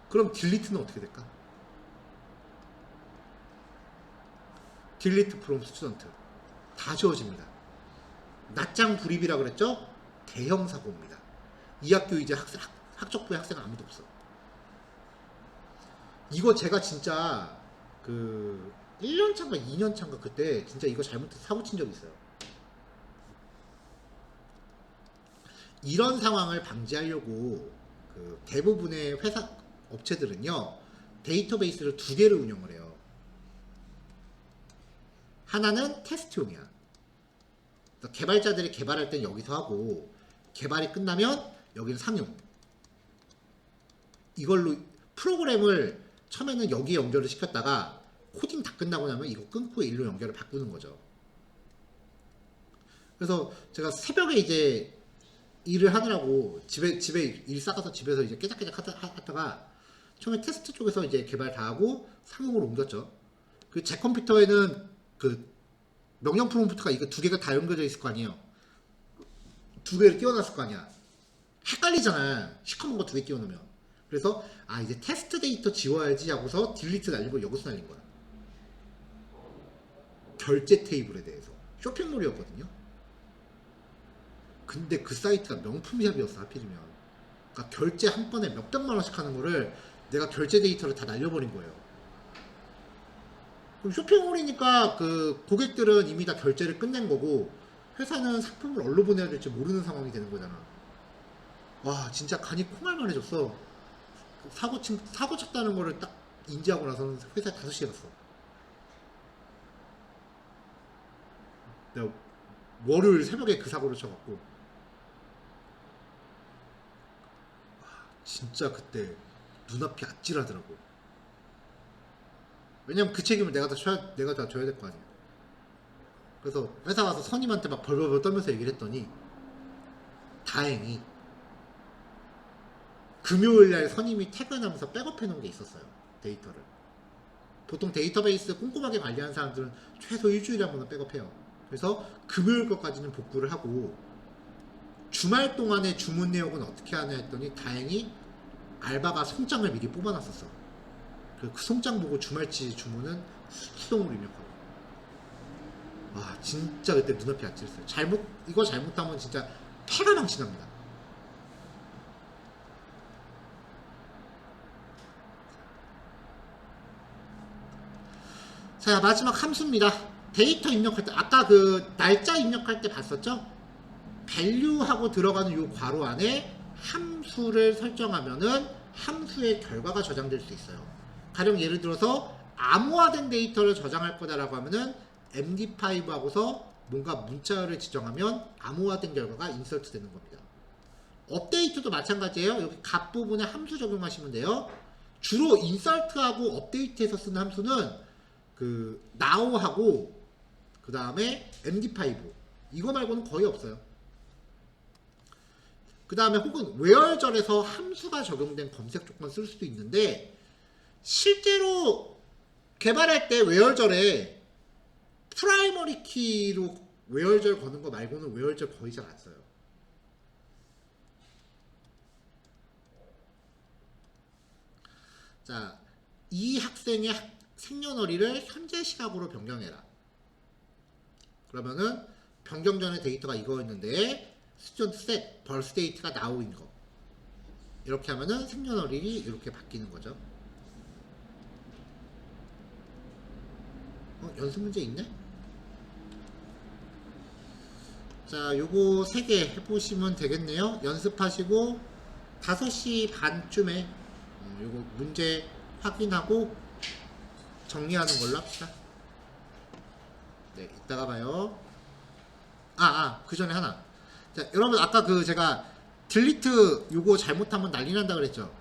그럼 딜리트는 어떻게 될까? 딜리트 from student. 다 지워집니다. 낱장 불입이라 그랬죠? 대형 사고입니다. 이 학교 이제 학적부에 학생 아무도 없어. 이거 제가 진짜 그 1년 차인가 2년 차인가 그때 진짜 이거 잘못해서 사고 친 적이 있어요. 이런 상황을 방지하려고 그 대부분의 회사 업체들은요, 데이터베이스를 두 개를 운영을 해요. 하나는 테스트용이야. 개발자들이 개발할 땐 여기서 하고 개발이 끝나면 여기는 상용. 이걸로 프로그램을 처음에는 여기에 연결을 시켰다가 코딩 다 끝나고 나면 이거 끊고 일로 연결을 바꾸는 거죠. 그래서 제가 새벽에 이제 일을 하느라고 집에 일 싸가서 집에서 이제 깨작깨작 하다가 처음에 테스트 쪽에서 이제 개발 다 하고 상용으로 옮겼죠. 그 제 컴퓨터에는 그 명령 프롬프트가 이거 두 개가 다 연결되어 있을 거 아니에요. 두 개를 띄워놨을 거 아니야. 헷갈리잖아. 시커먼 거 두 개 띄워놓으면. 그래서 아, 이제 테스트 데이터 지워야지 하고서 딜리트 날리고 여기서 날린 거야. 결제 테이블에 대해서. 쇼핑몰이었거든요. 근데 그 사이트가 명품샵이었어, 하필이면. 그러니까 결제 한 번에 몇백만 원씩 하는 거를 내가 결제 데이터를 다 날려버린 거예요. 그럼 쇼핑몰이니까 그 고객들은 이미 다 결제를 끝낸 거고 회사는 상품을 어디로 보내야 될지 모르는 상황이 되는 거잖아. 와, 진짜 간이 콩알만해졌어. 사고 쳤다는 거를 딱 인지하고 나서는 회사에 5시에 갔어. 내가 월요일 새벽에 그 사고를 쳐갖고 와, 진짜 그때 눈앞이 아찔하더라고. 왜냐면 그 책임을 내가 다 져야 될 거 아니야. 그래서 회사 가서 선임한테 막 벌벌벌 떨면서 얘기를 했더니 다행히 금요일날 선임이 퇴근하면서 백업해 놓은 게 있었어요. 데이터를. 보통 데이터베이스 꼼꼼하게 관리하는 사람들은 최소 일주일에 한 번은 백업해요. 그래서 금요일 것까지는 복구를 하고 주말 동안의 주문 내역은 어떻게 하냐 했더니 다행히 알바가 송장을 미리 뽑아놨었어. 그 송장 보고 주말치 주문은 수동으로 입력하고. 와, 진짜 그때 눈앞이 아찔했어요. 이거 잘못하면 진짜 폐가 망신합니다. 자, 마지막 함수입니다. 데이터 입력할 때 아까 그 날짜 입력할 때 봤었죠? value하고 들어가는 요 괄호 안에 함수를 설정하면은 함수의 결과가 저장될 수 있어요. 가령 예를 들어서 암호화된 데이터를 저장할 거다라고 하면은 MD5하고서 뭔가 문자를 지정하면 암호화된 결과가 인서트 되는 겁니다. 업데이트도 마찬가지예요. 여기 값 부분에 함수 적용하시면 돼요. 주로 인서트하고 업데이트에서 쓰는 함수는 그 now하고 그 다음에 MD5 이거 말고는 거의 없어요. 그 다음에 혹은 where절에서 함수가 적용된 검색 조건 쓸 수도 있는데 실제로 개발할 때 where절에 프라이머리 키로 where절 거는 거 말고는 where절 거의 잘 안 써요. 자, 이 학생의 생년월일을 현재 시각으로 변경해라. 그러면은 변경 전에 데이터가 이거였는데 스튜던트 셋 벌스 데이트가 나오인 거 이렇게 하면은 생년월일이 이렇게 바뀌는 거죠. 연습 문제 있네? 자, 요거 3개 해보시면 되겠네요. 연습하시고 5시 반쯤에 요거 문제 확인하고 정리하는 걸로 합시다. 네, 이따가 봐요. 그 전에 하나. 자, 여러분 아까 그 제가 딜리트 요거 잘못하면 난리 난다 그랬죠.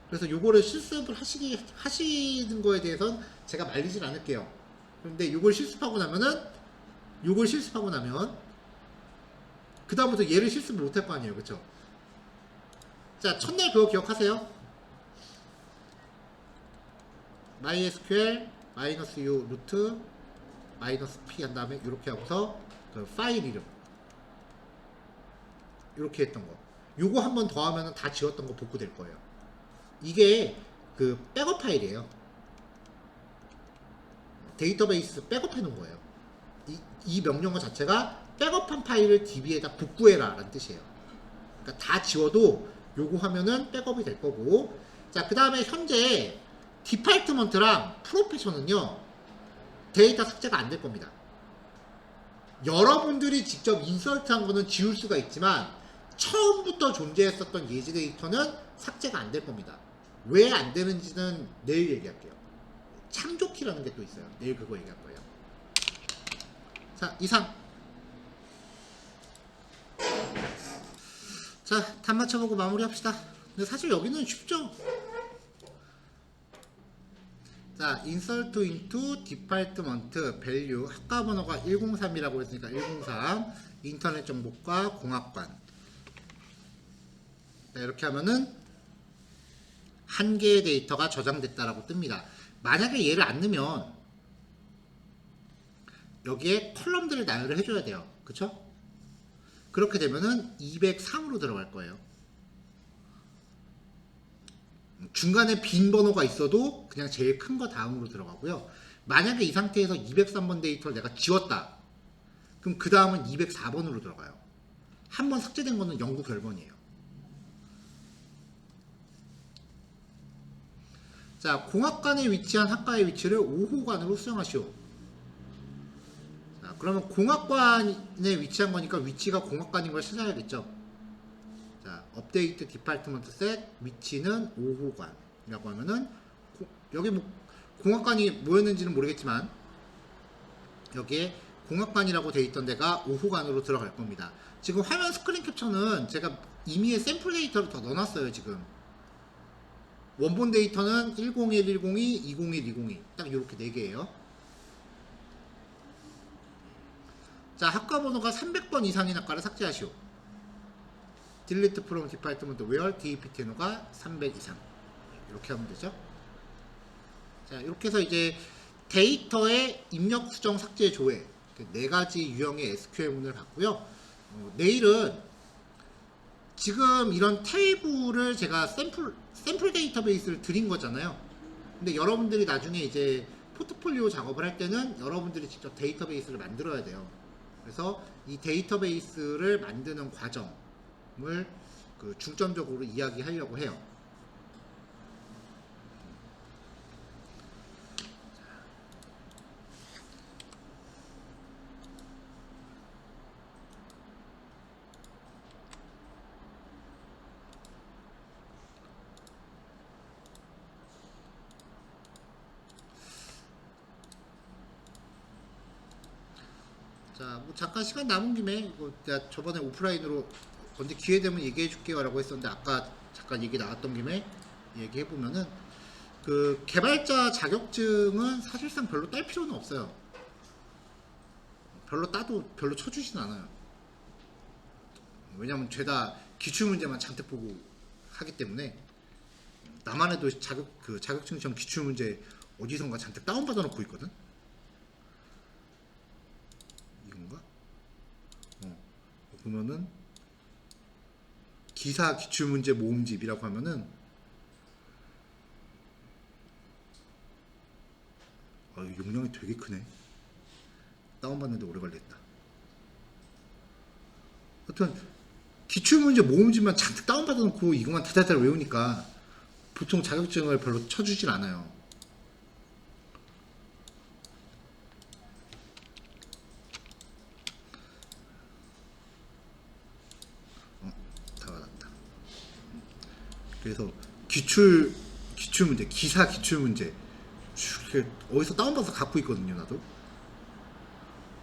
그래서 요거를 실습을 하시는 거에 대해서는 제가 말리진 않을게요. 그런데 요걸 실습하고 나면 그 다음부터 얘를 실습을 못할 거 아니에요, 그쵸? 자, 첫날 그거 기억하세요? MySQL -u 루트 -p 한 다음에 이렇게 하고서 그 파일 이름 이렇게 했던 거. 요거 한 번 더 하면 다 지웠던 거 복구될 거예요. 이게 그 백업 파일이에요. 데이터베이스 백업해 놓은 거예요. 이 명령어 자체가 백업한 파일을 DB에다 복구해라 라는 뜻이에요. 그러니까 다 지워도 요거 하면은 백업이 될 거고. 자, 그 다음에 현재 디파트먼트랑 프로페셔는요 데이터 삭제가 안 될 겁니다. 여러분들이 직접 인서트한 거는 지울 수가 있지만 처음부터 존재했었던 예지 데이터는 삭제가 안 될 겁니다. 왜 안 되는지는 내일 얘기할게요. 창조키라는 게 또 있어요. 내일 그거 얘기할 거예요. 자, 이상. 자, 답 맞춰보고 마무리합시다. 근데 사실 여기는 쉽죠? 자, insert into department value 학과 번호가 103이라고 했으니까 103 인터넷 정보과 공학관. 자, 이렇게 하면은 한 개의 데이터가 저장됐다라고 뜹니다. 만약에 얘를 안 넣으면 여기에 컬럼들을 나열을 해줘야 돼요. 그쵸? 그렇게 되면은 203으로 들어갈 거예요. 중간에 빈 번호가 있어도 그냥 제일 큰 거 다음으로 들어가고요. 만약에 이 상태에서 203번 데이터를 내가 지웠다. 그럼 그 다음은 204번으로 들어가요. 한 번 삭제된 거는 영구 결번이에요. 자, 공학관에 위치한 학과의 위치를 5호관으로 수정하시오. 자, 그러면 공학관에 위치한 거니까 위치가 공학관인 걸 찾아야겠죠. 자, 업데이트 디파트먼트 셋 위치는 5호관이라고 하면은 여기 뭐 공학관이 뭐였는지는 모르겠지만 여기에 공학관이라고 돼 있던 데가 5호관으로 들어갈 겁니다. 지금 화면 스크린 캡처는 제가 이미의 샘플 데이터를 더 넣어놨어요. 지금 원본 데이터는 101, 102, 201, 202 딱 이렇게 4개예요. 자, 학과 번호가 300번 이상인 학과를 삭제하시오. delete from department where DEPTNO가 300 이상 이렇게 하면 되죠. 자, 이렇게 해서 이제 데이터의 입력, 수정, 삭제, 조회 4가지 유형의 SQL문을 봤고요. 내일은 지금 이런 테이블을 제가 샘플 데이터베이스를 드린 거잖아요. 근데 여러분들이 나중에 이제 포트폴리오 작업을 할 때는 여러분들이 직접 데이터베이스를 만들어야 돼요. 그래서 이 데이터베이스를 만드는 과정을 그 중점적으로 이야기하려고 해요. 자, 뭐 잠깐 시간 남은 김에 이거 내가 저번에 오프라인으로 언제 기회 되면 얘기해 줄게요라고 했었는데 아까 잠깐 얘기 나왔던 김에 얘기해 보면은 그 개발자 자격증은 사실상 별로 딸 필요는 없어요. 별로 따도 별로 쳐주진 않아요. 왜냐면 죄다 기출 문제만 잔뜩 보고 하기 때문에 나만 해도 자격증 시험 기출 문제 어디선가 잔뜩 다운받아 놓고 있거든. 이건가? 보면은 기사 기출 문제 모음집이라고 하면은 용량이 되게 크네. 다운받는데 오래 걸렸다. 하여튼 기출문제 모음집만 잔뜩 다운받아 놓고 이것만 다달달 외우니까 보통 자격증을 별로 쳐주질 않아요. 다 받았다. 그래서 기출문제, 기사 기출문제 어디서 다운받아서 갖고 있거든요. 나도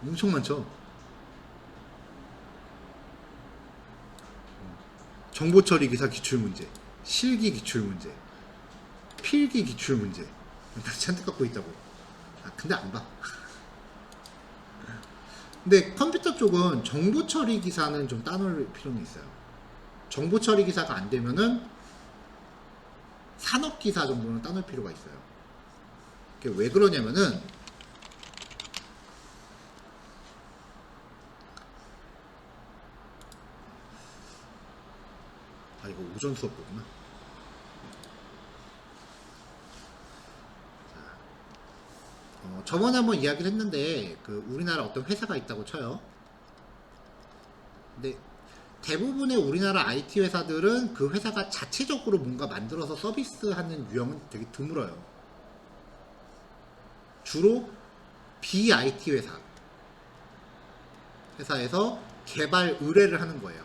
엄청 많죠. 정보처리 기사 기출문제, 실기 기출문제, 필기 기출문제 다 잔뜩 갖고 있다고. 근데 안 봐. 근데 컴퓨터 쪽은 정보처리 기사는 좀 따놓을 필요는 있어요. 정보처리 기사가 안 되면은 산업기사 정도는 따놓을 필요가 있어요. 그게 왜 그러냐면은 이거 오전 수업 보구나. 저번에 한번 이야기를 했는데 우리나라 어떤 회사가 있다고 쳐요. 근데 대부분의 우리나라 IT 회사들은 그 회사가 자체적으로 뭔가 만들어서 서비스하는 유형은 되게 드물어요. 주로 BIT 회사에서 개발 의뢰를 하는 거예요.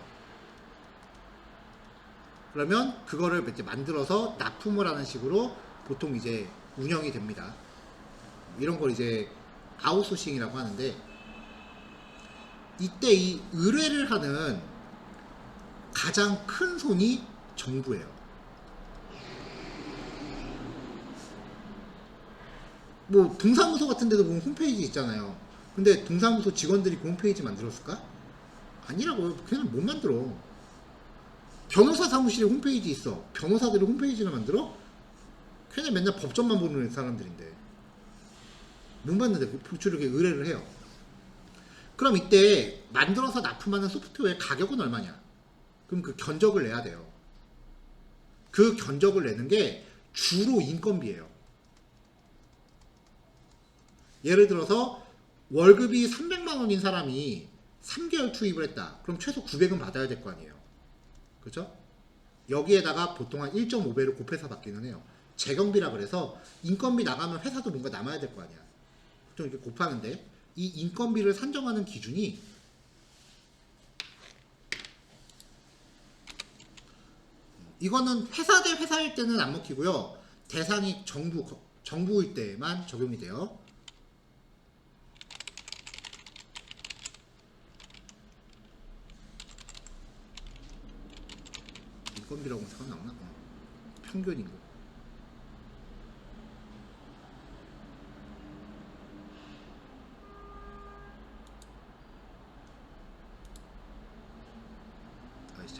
그러면 그거를 이제 만들어서 납품을 하는 식으로 보통 이제 운영이 됩니다. 이런 걸 이제 아웃소싱이라고 하는데, 이때 이 의뢰를 하는 가장 큰 손이 정부예요. 뭐 동사무소 같은 데도 보면 홈페이지 있잖아요. 근데 동사무소 직원들이 그 홈페이지 만들었을까? 아니라고요. 그냥 못 만들어. 변호사 사무실에 홈페이지 있어. 변호사들이 홈페이지를 만들어? 그냥 맨날 법전만 보는 사람들인데 못 만드는데 주로 이렇게 의뢰를 해요. 그럼 이때 만들어서 납품하는 소프트웨어의 가격은 얼마냐? 그럼 그 견적을 내야 돼요. 그 견적을 내는 게 주로 인건비예요. 예를 들어서 월급이 300만 원인 사람이 3개월 투입을 했다. 그럼 최소 900은 받아야 될 거 아니에요. 그렇죠? 여기에다가 보통 한 1.5배를 곱해서 받기는 해요. 재경비라 그래서 인건비 나가면 회사도 뭔가 남아야 될 거 아니야. 보통 이렇게 곱하는데 이 인건비를 산정하는 기준이 이거는 회사 대 회사일 때는 안 먹히고요. 대상이 정부일 때만 적용이 돼요. 인건비라고 상관나오나? 평균인거.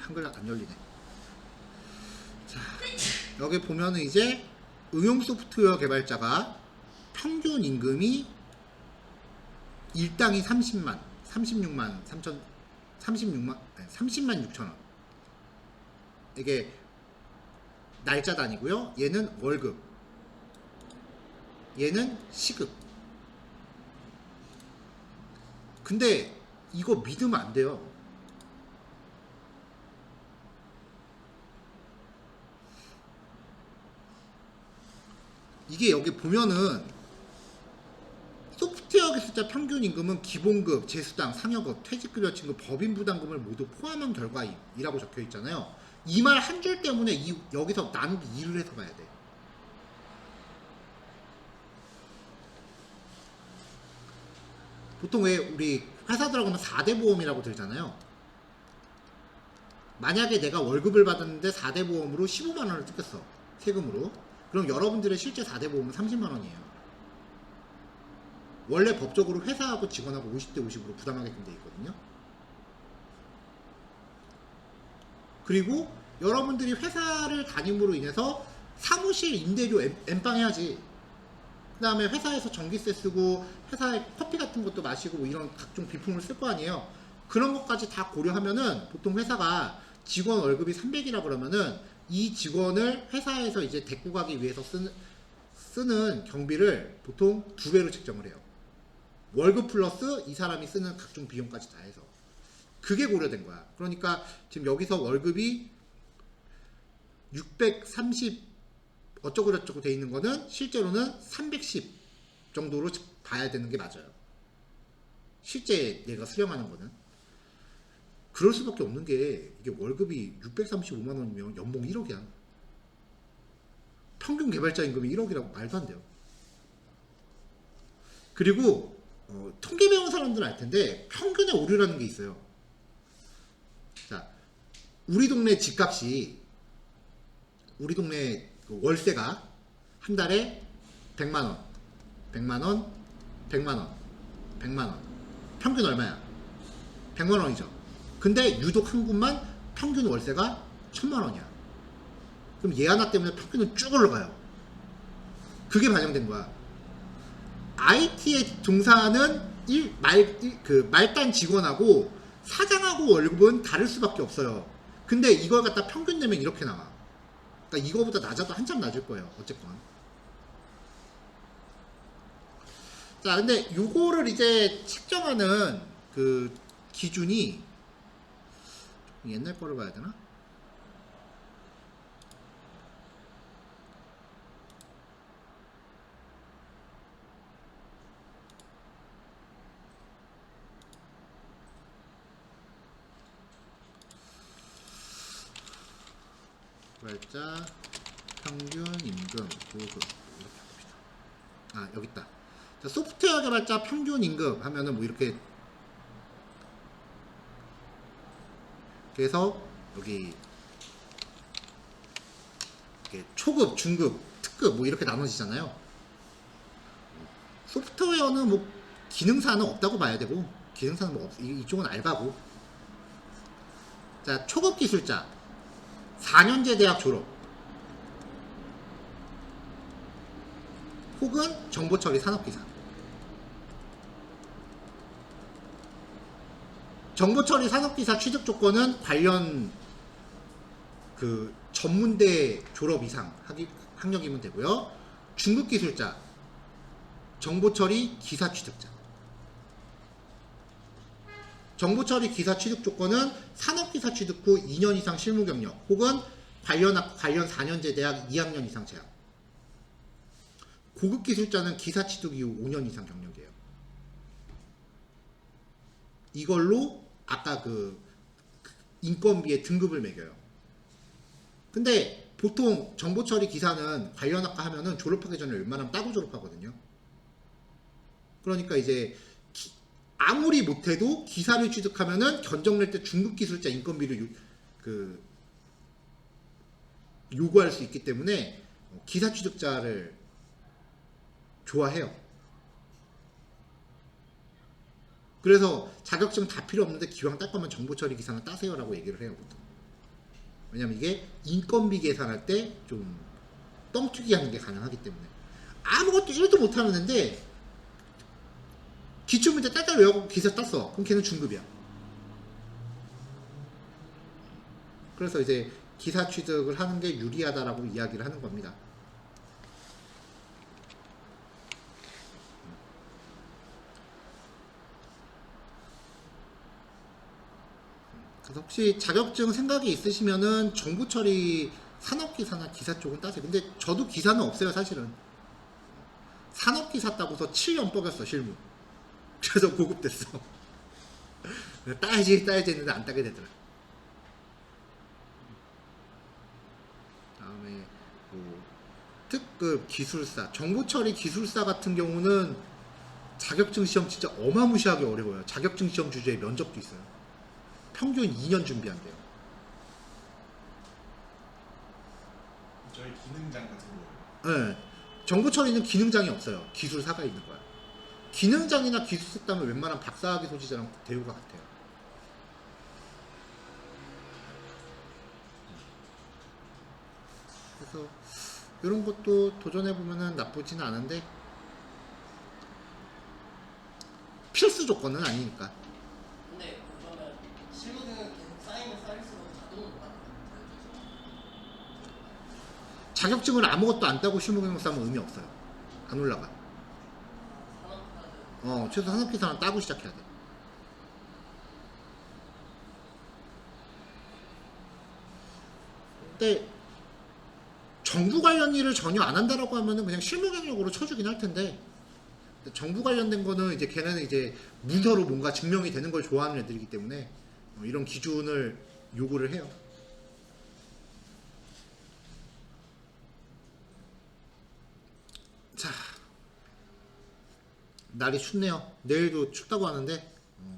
한글 안 열리네. 자, 여기 보면은 이제 응용 소프트웨어 개발자가 평균 임금이 일당이 30만 6천 원. 이게 날짜 단위고요. 얘는 월급, 얘는 시급. 근데 이거 믿으면 안 돼요. 이게 여기 보면은 소프트웨어 기술자 평균 임금은 기본급, 재수당, 상여급, 퇴직급여 친구, 법인 부담금을 모두 포함한 결과이라고 적혀 있잖아요. 이 말 한 줄 때문에 여기서 나누기 2를 해서 봐야 돼. 보통 왜 우리 회사 들어가면 4대 보험이라고 들잖아요. 만약에 내가 월급을 받았는데 4대 보험으로 15만 원을 뜯겼어. 세금으로. 그럼 여러분들의 실제 4대 보험은 30만 원이에요. 원래 법적으로 회사하고 직원하고 50대 50으로 부담하게끔 돼 있거든요. 그리고 여러분들이 회사를 다님으로 인해서 사무실 임대료 엠빵 해야지. 그 다음에 회사에서 전기세 쓰고 회사에 커피 같은 것도 마시고 뭐 이런 각종 비품을 쓸 거 아니에요. 그런 것까지 다 고려하면은 보통 회사가 직원 월급이 300이라 그러면은 이 직원을 회사에서 이제 데리고 가기 위해서 쓰는 경비를 보통 2배로 책정을 해요. 월급 플러스 이 사람이 쓰는 각종 비용까지 다 해서. 그게 고려된 거야. 그러니까 지금 여기서 월급이 630 어쩌고 저쩌고 돼 있는 거는 실제로는 310 정도로 봐야 되는 게 맞아요. 실제 얘가 수령하는 거는. 그럴 수밖에 없는 게 이게 월급이 635만 원이면 연봉 1억이야. 평균 개발자 임금이 1억이라고 말도 안 돼요. 그리고 통계 배운 사람들은 알 텐데 평균의 오류라는 게 있어요. 자, 우리 동네 집값이 우리 동네 월세가 한 달에 100만 원, 100만 원, 100만 원, 100만 원. 평균 얼마야? 100만 원이죠. 근데 유독 한 군만 평균 월세가 1000만 원이야. 그럼 얘 하나 때문에 평균은 쭉 올라가요. 그게 반영된 거야. IT에 종사하는 말단 직원하고 사장하고 월급은 다를 수밖에 없어요. 근데 이걸 갖다 평균 내면 이렇게 나와. 그러니까 이거보다 낮아도 한참 낮을 거예요. 어쨌건. 자, 근데 요거를 이제 측정하는 그 기준이 옛날 거를 봐야 되나? 개발자 평균 임금 보급 이렇게 봅시다. 아, 여기 있다. 자, 소프트웨어 개발자 평균 임금 하면은 뭐 이렇게 그래서 여기 이렇게 초급, 중급, 특급 뭐 이렇게 나눠지잖아요. 소프트웨어는 뭐 기능사는 없다고 봐야 되고 기능사는 뭐 이쪽은 알바고. 자, 초급 기술자 4년제 대학 졸업 혹은 정보처리 산업기사. 정보처리 산업기사 취득 조건은 관련 그 전문대 졸업 이상 학력이면 되고요. 중급 기술자, 정보처리 기사 취득자. 정보처리 기사 취득 조건은 산업기사 취득 후 2년 이상 실무 경력 혹은 관련 4년제 대학 2학년 이상 재학. 고급 기술자는 기사 취득 이후 5년 이상 경력이에요. 이걸로 아까 그 인건비의 등급을 매겨요. 근데 보통 정보처리 기사는 관련 학과 하면은 졸업하기 전에 웬만하면 따고 졸업하거든요. 그러니까 이제 아무리 못해도 기사를 취득하면은 견적 낼 때 중급 기술자 인건비를 요구할 수 있기 때문에 기사 취득자를 좋아해요. 그래서 자격증 다 필요 없는데 기왕 딸 거면 정보처리 기사는 따세요라고 얘기를 해요, 보통. 왜냐면 이게 인건비 계산할 때 좀 뻥튀기 하는 게 가능하기 때문에. 아무것도 1도 못하는 애인데 기출문제 딸딸 외우고 기사 땄어. 그럼 걔는 중급이야. 그래서 이제 기사 취득을 하는 게 유리하다라고 이야기를 하는 겁니다. 그래서 혹시 자격증 생각이 있으시면은 정보처리 산업기사나 기사 쪽은 따세요. 근데 저도 기사는 없어요, 사실은. 산업기사 따고서 7년 뻑였어, 실무. 그래서 고급됐어. 따야지 했는데 안 따게 되더라. 다음에 뭐 특급 기술사, 정보처리 기술사 같은 경우는 자격증 시험 진짜 어마무시하게 어려워요. 자격증 시험 주제에 면접도 있어요. 평균 2년 준비한대요. 저희 기능장 같은 거예요. 네. 정보처리는 기능장이 없어요. 기술사가 있는 거야. 기능장이나 기술 썼다면 웬만한 박사학위 소지자랑 대우가 같아요. 그래서 이런 것도 도전해보면 나쁘진 않은데 필수 조건은 아니니까. 근데 그러면 실무 경력 계속 쌓이면 쌓일수록 자동으로 올라가는 자격증을 아무것도 안 따고 실무 경력 쌓으면 의미 없어요. 안 올라가. 산업화는 최소 산업기사는 따고 시작해야 돼. 근데 정부 관련 일을 전혀 안 한다라고 하면은 그냥 실무 경력으로 쳐주긴 할 텐데, 정부 관련된 거는 이제 걔네는 이제 문서로 뭔가 증명이 되는 걸 좋아하는 애들이기 때문에 이런 기준을 요구를 해요. 자, 날이 춥네요. 내일도 춥다고 하는데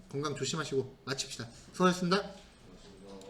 건강 조심하시고 마칩시다. 수고하셨습니다.